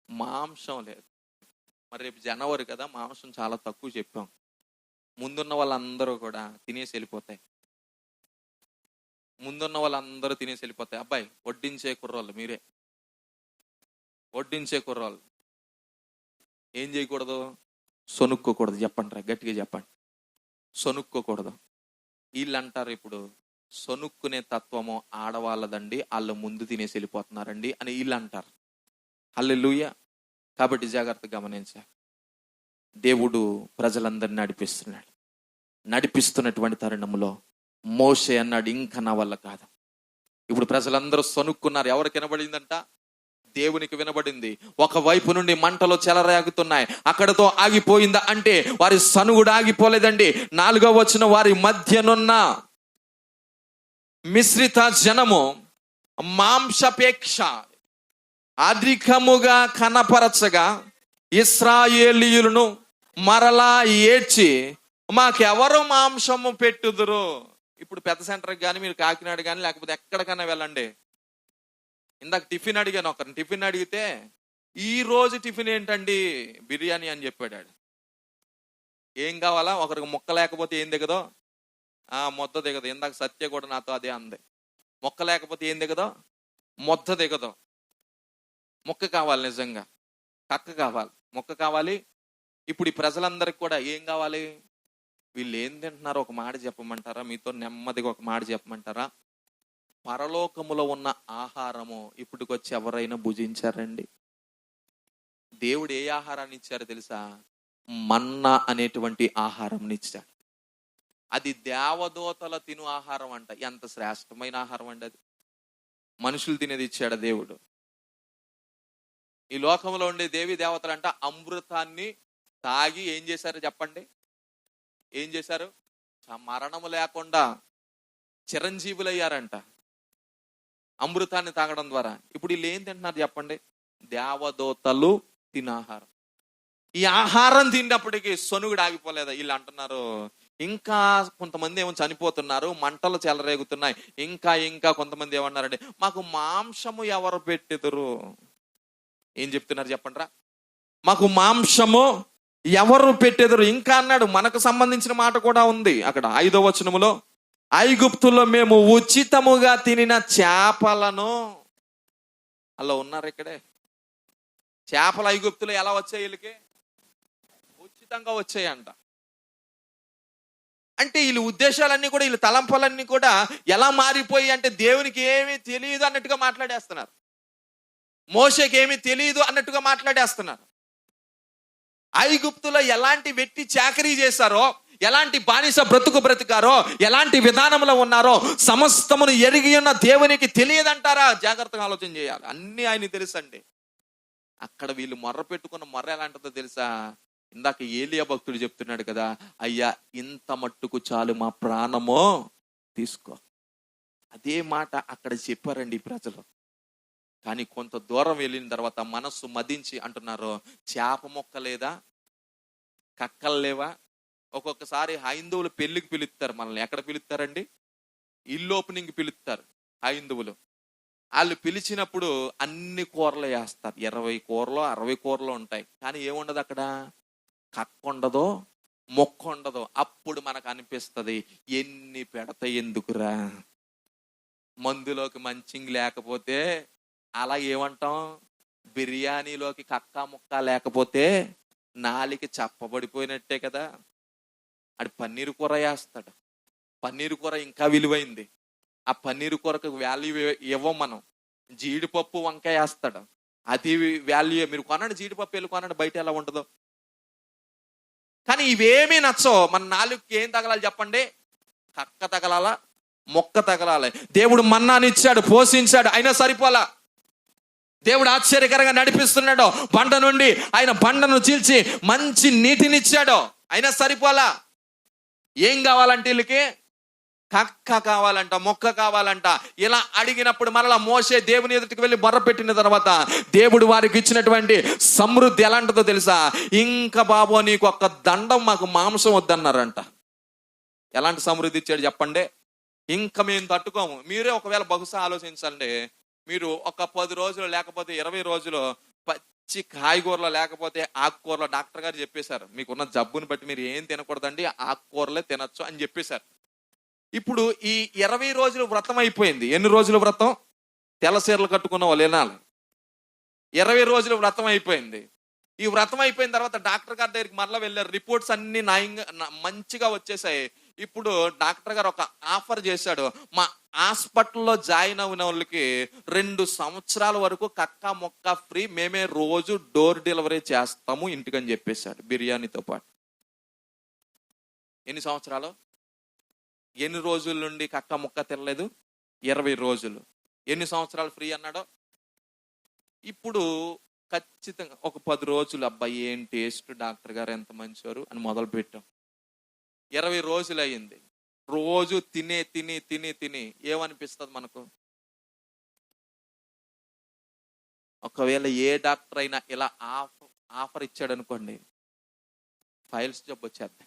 మాంసం లేదు. మరి రేపు జనవరి కదా, మాంసం చాలా తక్కువ చెప్పాం. ముందున్న వాళ్ళందరూ కూడా తినేసి వెళ్ళిపోతాయి. అబ్బాయి వడ్డించే కుర్రోళ్ళు మీరే, వడ్డించే కుర్రోళ్ళు ఏం చేయకూడదు? సొనుక్కోకూడదు. చెప్పండి, గట్టిగా చెప్పండి. సొనుక్కోకూడదు. వీళ్ళు అంటారు ఇప్పుడు, సొనుక్కునే తత్వము ఆడవాళ్ళదండి, వాళ్ళు ముందు తినేసి వెళ్ళిపోతున్నారండి అని వీళ్ళు అంటారు. హల్లెలూయా. కాబట్టి జాగ్రత్తగా గమనించాలి. దేవుడు ప్రజలందరినీ నడిపిస్తున్నటువంటి తరుణంలో మోషే అన్నాడు, ఇంకా నా వల్ల కాదు. ఇప్పుడు ప్రజలందరూ సనుక్కున్నారు. ఎవరికి వినబడిందంట? దేవునికి వినబడింది. ఒకవైపు నుండి మంటలు చెలరేగుతున్నాయి. అక్కడతో ఆగిపోయిందా అంటే వారి సనుగుడు ఆగిపోలేదండి. 4వ వచనం, వారి మధ్యనున్న మిశ్రిత జనము మాంసపేక్ష అధికముగా కనపరచగా ఇశ్రాయేలీయులను మరలా ఏడ్చి మాకెవరు మాంసము పెట్టుదురు. ఇప్పుడు పెద్ద సెంటర్కి కానీ మీరు కాకినాడ కానీ లేకపోతే ఎక్కడికైనా వెళ్ళండి. ఇందాక టిఫిన్ అడిగాను, ఒకరిని టిఫిన్ అడిగితే ఈ రోజు టిఫిన్ ఏంటండి, బిర్యానీ అని చెప్పాడు. ఏం కావాలా, ఒకరికి మొక్క లేకపోతే ఏం దిగదో, మొద్ద దిగదు. ఇందాక సత్య కూడా నాతో అదే అంది, మొక్క లేకపోతే ఏం దిగదో, మొద్ద దిగదో. మొక్క కావాలి, నిజంగా కక్క కావాలి, మొక్క కావాలి. ఇప్పుడు ఈ ప్రజలందరికి కూడా ఏం కావాలి, వీళ్ళు ఏం తింటున్నారో ఒక మాట చెప్పమంటారా, మీతో నెమ్మదిగా ఒక మాట చెప్పమంటారా? పరలోకములో ఉన్న ఆహారము ఇప్పటికొచ్చి ఎవరైనా భుజించారండి? దేవుడు ఏ ఆహారాన్ని ఇచ్చారో తెలుసా? మన్నా అనేటువంటి ఆహారం ఇచ్చాడు. అది దేవదూతల తిను ఆహారం అంట. ఎంత శ్రేష్టమైన ఆహారం అండి అది. మనుషులు తినేది ఇచ్చాడు దేవుడు. ఈ లోకంలో ఉండే దేవీ దేవతలు అంట అమృతాన్ని తాగి ఏం చేశారు చెప్పండి? ఏం చేశారు? మరణము లేకుండా చిరంజీవులయ్యారంట అమృతాన్ని తాగడం ద్వారా. ఇప్పుడు వీళ్ళు ఏం తింటున్నారు చెప్పండి? దేవదూతలు తినాహారం. ఈ ఆహారం తిన్నప్పటికీ సొనుగుడు ఆగిపోలేదా? వీళ్ళు అంటున్నారు, ఇంకా కొంతమంది ఏమో చనిపోతున్నారు, మంటలు చెలరేగుతున్నాయి. ఇంకా కొంతమంది ఏమన్నారండి, మాకు మాంసము ఎవరు పెట్టెదరు? ఏం చెప్తున్నారు చెప్పండిరా? మాకు మాంసము ఎవరు పెట్టెదరు? ఇంకా అన్నాడు, మనకు సంబంధించిన మాట కూడా ఉంది అక్కడ 5వ వచనములో, ఐగుప్తులో మేము ఉచితముగా తినిన చేపలను. అలా ఉన్నారు ఇక్కడే. చేపలు ఐగుప్తులో ఎలా వచ్చాయి? వీళ్ళకి ఉచితంగా వచ్చాయంట. అంటే వీళ్ళ ఉద్దేశాలన్నీ కూడా, వీళ్ళ తలంపాలన్నీ కూడా ఎలా మారిపోయి అంటే దేవునికి ఏమీ తెలియదు అన్నట్టుగా మాట్లాడేస్తున్నారు, మోషేకి ఏమీ తెలియదు అన్నట్టుగా మాట్లాడేస్తున్నారు. ఐగుప్తులో ఎలాంటి వెట్టి చాకరీ చేశారో, ఎలాంటి బానిస బ్రతుకారో, ఎలాంటి విధానంలో ఉన్నారో సమస్తమును ఎరిగి ఉన్న దేవునికి తెలియదంటారా? జాగ్రత్తగా ఆలోచన చేయాలి. అన్ని ఆయన తెలుసండి. అక్కడ వీళ్ళు మొర్ర పెట్టుకున్న మొర్ర ఎలాంటిదో తెలుసా? ఇందాక ఏలియా భక్తుడు చెప్తున్నాడు కదా, అయ్యా ఇంత మట్టుకు చాలు, మా ప్రాణమో తీసుకో. అదే మాట అక్కడ చెప్పారండి ఈ ప్రజలు. కానీ కొంత దూరం వెళ్ళిన తర్వాత మనస్సు మదించి అంటున్నారు, చేప మొక్క లేదా, కక్కలు లేవా? ఒక్కొక్కసారి హైందువులు పెళ్లికి పిలుస్తారు మనల్ని. ఎక్కడ పిలుస్తారండి? ఇల్లు ఓపెనింగ్ పిలుస్తారు హైందువులు. వాళ్ళు పిలిచినప్పుడు అన్ని కూరలు వేస్తారు. 20 కూరలు 60 కూరలు ఉంటాయి. కానీ ఏముండదు అక్కడ, కక్క ఉండదో, మొక్క ఉండదో. అప్పుడు మనకు అనిపిస్తుంది, ఎన్ని పెడతాయి ఎందుకురా, మందులోకి మంచింగ్ లేకపోతే. అలా ఏమంటాం, బిర్యానీలోకి కక్క ముక్క లేకపోతే నాలికి చప్పబడిపోయినట్టే కదా. అది పన్నీరు కూర వేస్తాడు. పన్నీరు కూర ఇంకా విలువైంది. ఆ పన్నీరు కూరకు వాల్యూ ఇవ్వం మనం. జీడిపప్పు వంకాయ వేస్తాడు, అది వాల్యూ. మీరు కొనండి, జీడిపప్పు వెళ్ళి కొనండి, బయట ఎలా ఉంటుందో. కానీ ఇవేమీ నచ్చో. మన నాలుగుకి ఏం తగలాలి చెప్పండి? కక్క తగలాలా, మొక్క తగలాలి. దేవుడు మన్నానిచ్చాడు, పోషించాడు, అయినా సరిపోలా. దేవుడు ఆశ్చర్యకరంగా నడిపిస్తున్నాడు. బండ నుండి ఆయన బండను చీల్చి మంచి నీటినిచ్చాడు, అయినా సరిపోలా. ఏం కావాలంటే వీళ్ళకి? కక్క కావాలంట, మొక్క కావాలంట. ఇలా అడిగినప్పుడు మరలా మోషే దేవుని ఎదుటికి వెళ్ళి మొర్ర పెట్టిన తర్వాత దేవుడు వారికి ఇచ్చినటువంటి సమృద్ధి ఎలాంటిదో తెలుసా? ఇంకా బాబో నీకు ఒక్క దండం, మాకు మాంసం వద్దన్నారంట. ఎలాంటి సమృద్ధి ఇచ్చాడు చెప్పండి? ఇంకా మేము తట్టుకోము. మీరే ఒకవేళ బహుశా ఆలోచించండి, మీరు ఒక 10 రోజులు లేకపోతే 20 రోజులు పచ్చి కాయగూరలు లేకపోతే ఆకుకూరలు, డాక్టర్ గారు చెప్పేశారు మీకున్న జబ్బుని బట్టి మీరు ఏం తినకూడదండి, ఆకుకూరలే తినొచ్చు అని చెప్పేశారు. ఇప్పుడు ఈ 20 రోజులు వ్రతం అయిపోయింది. ఎన్ని రోజులు వ్రతం? తెల్లసీరలు కట్టుకున్న వాళ్ళు వినాలి. 20 రోజులు వ్రతం అయిపోయింది. ఈ వ్రతం అయిపోయిన తర్వాత డాక్టర్ గారి దగ్గరికి మరలా వెళ్ళారు. రిపోర్ట్స్ అన్ని మంచిగా వచ్చేసాయి. ఇప్పుడు డాక్టర్ గారు ఒక ఆఫర్ చేశాడు, మా హాస్పిటల్లో జాయిన్ అయిన వాళ్ళకి 2 సంవత్సరాల వరకు కక్క మొక్క ఫ్రీ, మేమే రోజు డోర్ డెలివరీ చేస్తాము ఇంటికని చెప్పేశాడు, బిర్యానీతో పాటు. ఎన్ని సంవత్సరాలు? ఎన్ని రోజుల నుండి కక్క ముక్క తినలేదు? 20 రోజులు. ఎన్ని సంవత్సరాలు ఫ్రీ అన్నాడో? ఇప్పుడు ఖచ్చితంగా ఒక 10 రోజులు, అబ్బాయి ఏం టేస్ట్, డాక్టర్ గారు ఎంత మంచివారు అని మొదలు పెట్టాం. 20 రోజులు అయ్యింది. రోజు తిని తిని తిని తిని ఏమనిపిస్తుంది మనకు? ఒకవేళ ఏ డాక్టర్ అయినా ఇలా ఆఫర్ ఇచ్చాడు అనుకోండి, ఫైల్స్ జబ్బు వచ్చేద్ది,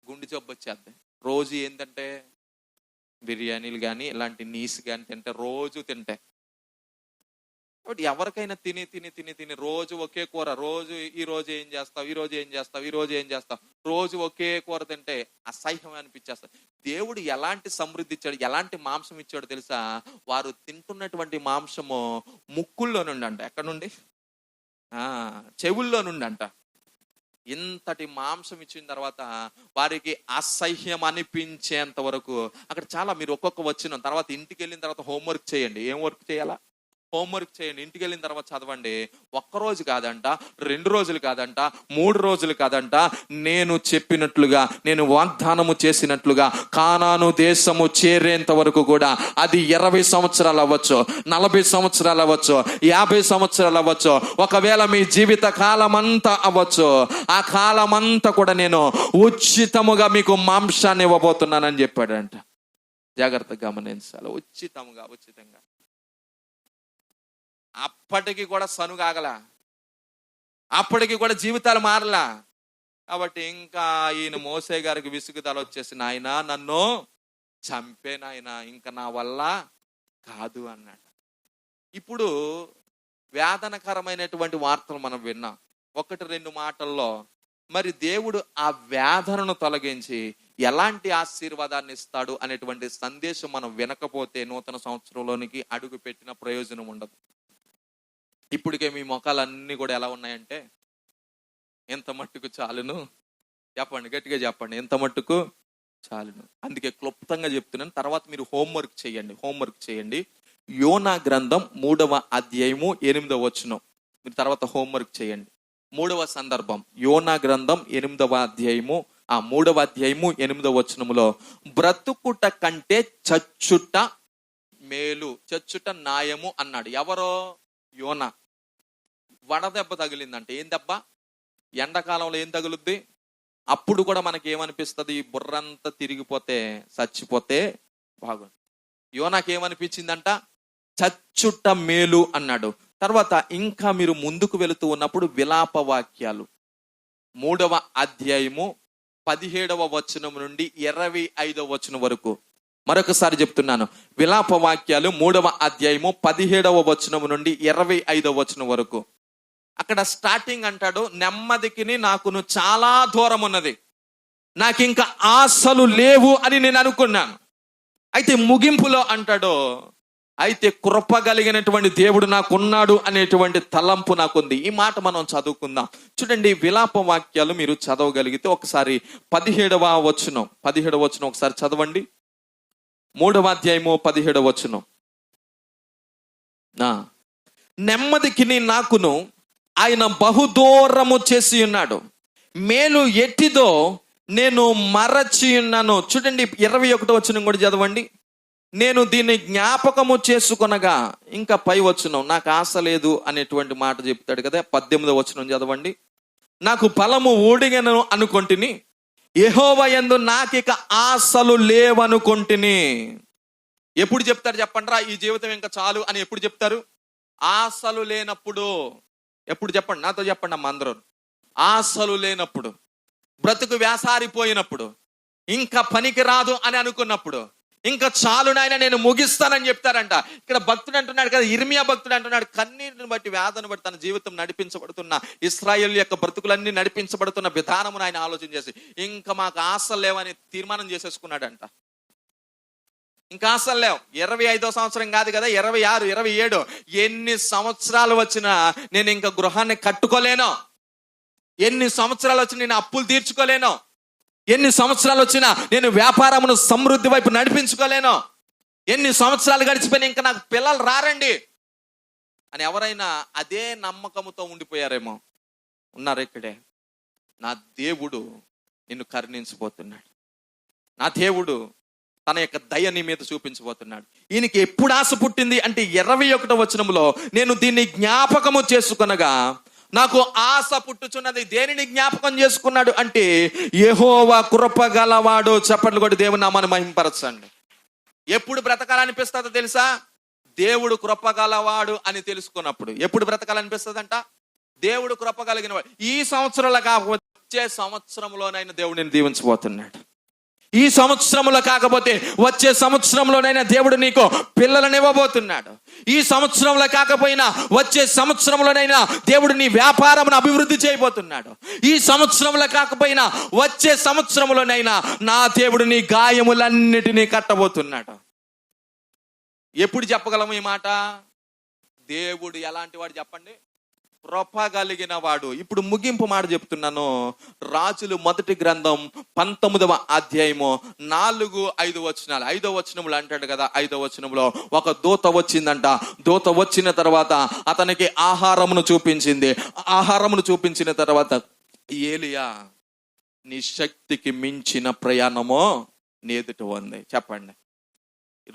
గుండె జబ్బు వచ్చేద్ది. రోజు ఏంటంటే బిర్యానీలు కానీ ఇలాంటి నీస్ కానీ తింటే, రోజు తింటే. కాబట్టి ఎవరికైనా తిని తిని తిని తిని రోజు ఒకే కూర, రోజు ఈ రోజు ఏం చేస్తావు, ఈ రోజు ఏం చేస్తావు, ఈ రోజు ఏం చేస్తావు, రోజు ఒకే కూర తింటే అసహ్యం అనిపించేస్తుంది. దేవుడు ఎలాంటి సమృద్ధి ఇచ్చాడు, ఎలాంటి మాంసం ఇచ్చాడు తెలుసా? వారు తింటున్నటువంటి మాంసము ముక్కుల్లో నుండి అంట. ఎక్కడ నుండి? చెవుల్లో నుండి అంట. ఇంతటి మాంసం ఇచ్చిన తర్వాత వారికి అసహ్యం అనిపించేంత వరకు అక్కడ చాలా, మీరు ఒక్కొక్క వచ్చిన తర్వాత ఇంటికి వెళ్ళిన తర్వాత హోంవర్క్ చేయండి. ఏం వర్క్ చేయాలా? హోంవర్క్ చేయండి. ఇంటికి వెళ్ళిన తర్వాత చదవండి. ఒక్కరోజు కాదంట, 2 రోజులు కాదంట, 3 రోజులు కాదంట. నేను చెప్పినట్లుగా, నేను వాగ్దానము చేసినట్లుగా కానాను దేశము చేరేంత వరకు కూడా, అది 20 సంవత్సరాలు అవ్వచ్చు, 40 సంవత్సరాలు అవ్వచ్చు, 50 సంవత్సరాలు అవ్వచ్చు, ఒకవేళ మీ జీవిత కాలం అంతా అవ్వచ్చు, ఆ కాలమంతా కూడా నేను ఉచితముగా మీకు మాంసాన్ని ఇవ్వబోతున్నానని చెప్పాడంట. జాగ్రత్తగా గమనించాలి. ఉచితంగా. అప్పటికి కూడా సనుగాగల, అప్పటికి కూడా జీవితాలు మారలా. కాబట్టి ఇంకా ఈయన మోసే గారికి విసుగుదల వచ్చేసి, నాయనా నన్ను చంపే నాయనా, ఇంకా నా వల్ల కాదు అన్నాడు. ఇప్పుడు వేదనకరమైనటువంటి వార్తలు మనం విన్నాం. 1-2 మాటల్లో మరి దేవుడు ఆ వేదనను తొలగించి ఎలాంటి ఆశీర్వాదాన్ని ఇస్తాడు అనేటువంటి సందేశం మనం వినకపోతే నూతన సంవత్సరంలోనికి అడుగు పెట్టిన ప్రయోజనం ఉండదు. ఇప్పటికే మీ మొఖాలన్నీ కూడా ఎలా ఉన్నాయంటే, ఎంత మట్టుకు చాలును చెప్పండి, గట్టిగా చెప్పండి, ఎంత మట్టుకు చాలును. అందుకే క్లుప్తంగా చెప్తున్నాను. తర్వాత మీరు హోంవర్క్ చేయండి. యోనా గ్రంథం 3వ అధ్యాయము 8వ వచనం. మీరు తర్వాత హోంవర్క్ చేయండి. 3వ సందర్భం యోనా గ్రంథం 8వ అధ్యాయము 3వ అధ్యాయము 8వ వచనములో, బ్రతుకుట కంటే చచ్చుట మేలు, చచ్చుట న్యాయము అన్నాడు. ఎవరో? యోనా. వడదెబ్బ తగిలిందంటే. ఏం దెబ్బ? ఎండాకాలంలో ఏం తగులుద్ది? అప్పుడు కూడా మనకి ఏమనిపిస్తుంది? బుర్రంతా తిరిగిపోతే చచ్చిపోతే బాగుంది. యోనాకి ఏమనిపించిందంట? చచ్చుట మేలు అన్నాడు. తర్వాత ఇంకా మీరు ముందుకు వెళుతూ ఉన్నప్పుడు విలాప వాక్యాలు 3వ అధ్యాయము 17వ వచనం నుండి 25వ వచనం వరకు. మరొకసారి చెప్తున్నాను, విలాప వాక్యాలు 3వ అధ్యాయము 17వ వచనం నుండి 25వ వచనం వరకు. అక్కడ స్టార్టింగ్ అంటాడు, నెమ్మదికి నాకును చాలా దూరం ఉన్నది, నాకు ఇంకా ఆశలు లేవు అని నేను అనుకున్నాను. అయితే ముగింపులో అంటాడు, అయితే కృప కలిగినటువంటి దేవుడు నాకున్నాడు అనేటువంటి తలంపు నాకుంది. ఈ మాట మనం చదువుకుందాం. చూడండి, విలాప వాక్యాలు మీరు చదవగలిగితే ఒకసారి 17వ వచనం ఒకసారి చదవండి. 3వ అధ్యాయము 17వ వచనం. నెమ్మదికి నాకును ఆయన బహుదూరము చేసి ఉన్నాడు, మేలు ఎట్టిదో నేను మరచి ఉన్నాను. చూడండి 21వ వచనం కూడా చదవండి. నేను దీన్ని జ్ఞాపకము చేసుకొనగా, ఇంకా పై వచనం, నాకు ఆశ లేదు అనేటువంటి మాట చెప్తాడు కదా. 18వ వచనం చదవండి. నాకు బలము ఊడిగను అనుకొంటిని, యెహోవా యందు నాకిక ఆశలు లేవనుకొంటిని. ఎప్పుడు చెప్తారు చెప్పండి? ఈ జీవితం ఇంకా చాలు అని ఎప్పుడు చెప్తారు? ఆశలు లేనప్పుడు. ఎప్పుడు చెప్పండి, నాతో చెప్పండి అమ్మ అందరూ. ఆశలు లేనప్పుడు, బ్రతుకు వేసారిపోయినప్పుడు, ఇంకా పనికి రాదు అని అనుకున్నప్పుడు, ఇంకా చాలు నాయన నేను ముగిస్తానని చెప్తారంట. ఇక్కడ భక్తుడు అంటున్నాడు కదా, ఇర్మియా భక్తుడు అంటున్నాడు, కన్నీటిని బట్టి వేదన బట్టి తన జీవితం నడిపించబడుతున్న ఇశ్రాయేలు యొక్క బ్రతుకులన్నీ నడిపించబడుతున్న విధానమును ఆయన ఆలోచన చేసి ఇంకా మాకు ఆశలు లేవని తీర్మానం చేసేసుకున్నాడంట. ఇంకా ఆశలు లేవు. 25వ సంవత్సరం కాదు కదా, 26, 27, ఎన్ని సంవత్సరాలు వచ్చినా నేను ఇంకా గృహాన్ని కట్టుకోలేను, ఎన్ని సంవత్సరాలు వచ్చినా నేను అప్పులు తీర్చుకోలేను, ఎన్ని సంవత్సరాలు వచ్చినా నేను వ్యాపారమును సమృద్ధి వైపు నడిపించుకోలేను, ఎన్ని సంవత్సరాలు గడిచిపోయినా ఇంకా నాకు పిల్లలు రారండి అని ఎవరైనా అదే నమ్మకముతో ఉండిపోయారేమో. ఉన్నారు ఇక్కడే. నా దేవుడు నిన్ను కరుణించబోతున్నాడు. నా దేవుడు తన యొక్క దయ నీ మీద చూపించబోతున్నాడు. ఈయనకి ఎప్పుడు ఆశ పుట్టింది అంటే 21వ వచనంలో, నేను దీన్ని జ్ఞాపకము చేసుకొనగా నాకు ఆశ పుట్టుచున్నది. దేనిని జ్ఞాపకం చేసుకున్నాడు అంటే, యెహోవా కృప గలవాడు. చప్పట్లు కొట్టి దేవుని నామాన్ని మహింపరచండి. ఎప్పుడు బ్రతకాలనిపిస్తుందో తెలుసా? దేవుడు కృప గలవాడు అని తెలుసుకున్నప్పుడు. ఎప్పుడు బ్రతకాలనిపిస్తుందంట? దేవుడు కృప కలిగిన వాడు. ఈ సంవత్సరంలో కాకపోతే వచ్చే సంవత్సరంలోనైనా దేవుడు నేను దీవించబోతున్నాడు. ఈ సంవత్సరంలో కాకపోతే వచ్చే సంవత్సరంలోనైనా దేవుడు నీకు పిల్లలను ఇవ్వబోతున్నాడు. ఈ సంవత్సరంలో కాకపోయినా వచ్చే సంవత్సరంలోనైనా దేవుడు నీ వ్యాపారమును అభివృద్ధి చేయబోతున్నాడు. ఈ సంవత్సరంలో కాకపోయినా వచ్చే సంవత్సరంలోనైనా నా దేవుడు నీ గాయములన్నిటినీ కట్టబోతున్నాడు. ఎప్పుడు చెప్పగలము ఈ మాట? దేవుడు ఎలాంటి వాడు చెప్పండి? కృప కలిగిన వాడు. ఇప్పుడు ముగింపు మాట చెప్తున్నాను. రాజులు మొదటి గ్రంథం 19వ అధ్యాయము 4-5 వచనాలు. 5వ వచనంలో అంటాడు కదా, 5వ వచనంలో ఒక దూత వచ్చిందంట. దూత వచ్చిన తర్వాత అతనికి ఆహారమును చూపించింది. ఆహారమును చూపించిన తర్వాత, ఏలియా నీ శక్తికి మించిన ప్రయాణమో నీ ఎదుట ఉంది. చెప్పండి,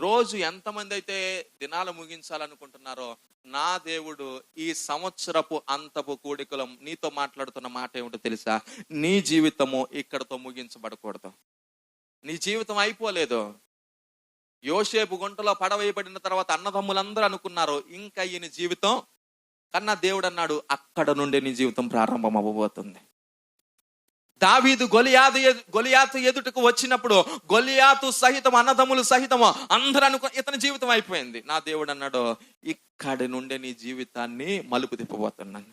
రోజు ఎంతమంది అయితే దినాలు ముగించాలనుకుంటున్నారో, నా దేవుడు ఈ సంవత్సరపు అంతపు కూడికలో నీతో మాట్లాడుతున్న మాట ఏమిటో తెలుసా? నీ జీవితము ఇక్కడతో ముగించబడకూడదు. నీ జీవితం అయిపోలేదు. యోసేపు గుంటలో పడవేయబడిన తర్వాత అన్నదమ్ములందరూ అనుకున్నారు ఇంకా ఈయన జీవితం, కన్నా దేవుడు అన్నాడు అక్కడ నుండి నీ జీవితం ప్రారంభం అవ్వబోతుంది. దావీదు గొలియాతు ఎదుటకు వచ్చినప్పుడు గొలియాతు సహితం అన్నదమ్ములు సహితం అందరూ ఇతని జీవితం అయిపోయింది. నా దేవుడు అన్నాడు ఇక్కడి నుండి నీ జీవితాన్ని మలుపు తిప్పబోతున్నాను.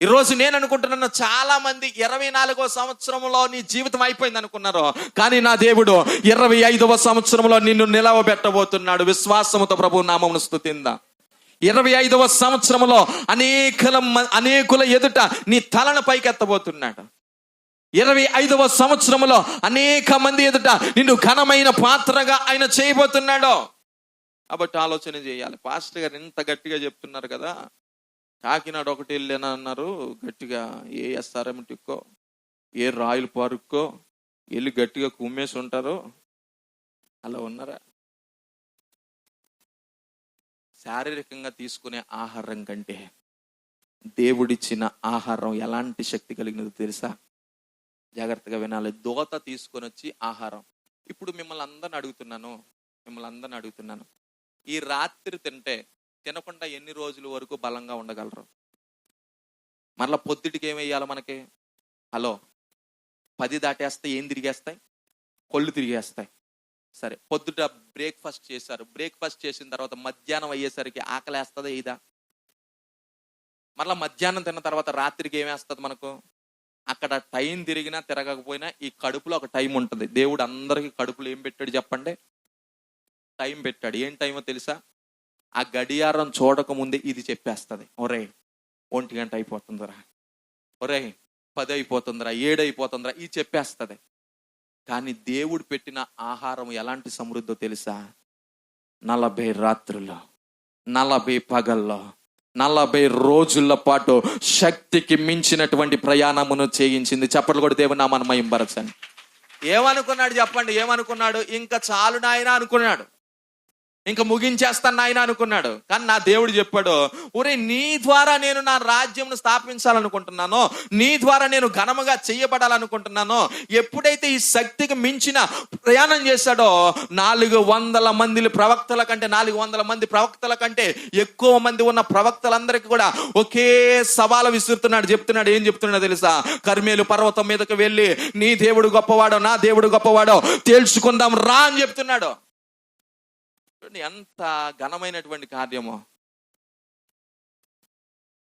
ఈరోజు నేను అనుకుంటున్నాను, చాలా మంది 24వ సంవత్సరంలో నీ జీవితం అయిపోయింది అనుకున్నారు. కానీ నా దేవుడు 25వ సంవత్సరంలో నిన్ను నిలవబెట్టబోతున్నాడు. విశ్వాసముతో ప్రభు నామమును స్తుతిందా. 25వ సంవత్సరంలో అనేకుల ఎదుట నీ తలను పైకెత్తబోతున్నాడు. 25వ సంవత్సరంలో అనేక మంది ఎదుట నిన్ను ఘనమైన పాత్రగా ఆయన చేయబోతున్నాడు. కాబట్టి ఆలోచన చేయాలి. పాస్టర్ గారు ఇంత గట్టిగా చెప్తున్నారు కదా, కాకినాడ ఒకటి వెళ్ళాను అన్నారు గట్టిగా. ఏ ఎస్ఆర్ఎంటిక్కో ఏ రాయల్ పార్క్కో వెళ్ళి గట్టిగా కుమ్మేసి ఉంటారు. అలా ఉన్నారా? శారీరకంగా తీసుకునే ఆహారం కంటే దేవుడిచ్చిన ఆహారం ఎలాంటి శక్తి కలిగినదో తెలుసా? జాగ్రత్తగా వినాలి. దోత తీసుకొని వచ్చి ఆహారం. ఇప్పుడు మిమ్మల్ని అందరిని అడుగుతున్నాను, ఈ రాత్రి తినకుండా ఎన్ని రోజుల వరకు బలంగా ఉండగలరు? మరలా పొద్దుటికి ఏమేయాలి మనకి? హలో, 10 దాటేస్తే ఏం తిరిగేస్తాయి? కొళ్ళు తిరిగేస్తాయి. సరే, పొద్దుట బ్రేక్ఫాస్ట్ చేశారు. బ్రేక్ఫాస్ట్ చేసిన తర్వాత మధ్యాహ్నం అయ్యేసరికి ఆకలేస్తుందా? ఇదా? మరలా మధ్యాహ్నం తిన్న తర్వాత రాత్రికి ఏమేస్తుంది మనకు? అక్కడ టైం తిరిగినా తిరగకపోయినా ఈ కడుపులో ఒక టైం ఉంటుంది. దేవుడు అందరికి కడుపులో ఏం పెట్టాడు చెప్పండి? టైం పెట్టాడు. ఏం టైమో తెలుసా? ఆ గడియారం చూడకముందే ఇది చెప్పేస్తుంది. ఒరే 1 గంట అయిపోతుందిరా, ఒరే 10 అయిపోతుందిరా, 7 అయిపోతుందిరా, ఇది చెప్పేస్తుంది. కానీ దేవుడు పెట్టిన ఆహారం ఎలాంటి సమృద్ధో తెలుసా? 40 రాత్రుల్లో, 40 పగల్లో, 40 రోజుల పాటు శక్తికి మించినటువంటి ప్రయాణమును చేయించింది. చప్పట్లు కూడా దేవుని నామాన్ని మహిమపరచండి. ఏమనుకున్నాడు చెప్పండి? ఏమనుకున్నాడు? ఇంకా చాలు నాయన అనుకున్నాడు. ఇంకా ముగించేస్తాను నాయన అనుకున్నాడు. కానీ నా దేవుడు చెప్పాడు, ఒరే నీ ద్వారా నేను నా రాజ్యంను స్థాపించాలనుకుంటున్నాను, నీ ద్వారా నేను ఘనముగా చెయ్యబడాలనుకుంటున్నాను. ఎప్పుడైతే ఈ శక్తికి మించిన ప్రయాణం చేశాడో 400 మంది ప్రవక్తల కంటే ఎక్కువ మంది ఉన్న ప్రవక్తలందరికీ కూడా ఒకే సవాలు విసురుతున్నాడు. చెప్తున్నాడు. ఏం చెప్తున్నాడో తెలుసా? కర్మేలు పర్వతం మీదకి వెళ్ళి నీ దేవుడు గొప్పవాడో నా దేవుడు గొప్పవాడో తేల్చుకుందాం రా అని చెప్తున్నాడు. ఎంత ఘనమైనటువంటి కార్యమో!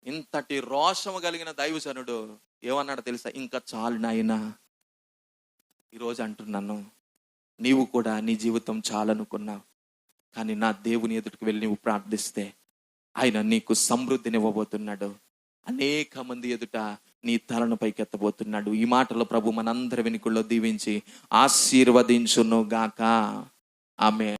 ఇంతటి రోషము కలిగిన దైవజనుడు ఏమన్నాడు తెలుసా? ఇంకా చాలు నాయనా. ఈరోజు అంటున్నాను, నీవు కూడా నీ జీవితం చాలనుకున్నావు. కానీ నా దేవుని ఎదుటికి వెళ్ళి నువ్వు ప్రార్థిస్తే ఆయన నీకు సమృద్ధినివ్వబోతున్నాడు. అనేక మంది ఎదుట నీ తలను పైకెత్తబోతున్నాడు. ఈ మాటలో ప్రభు మనందరి వెనుకల్లో దీవించి ఆశీర్వదించును గాక. ఆమేన్.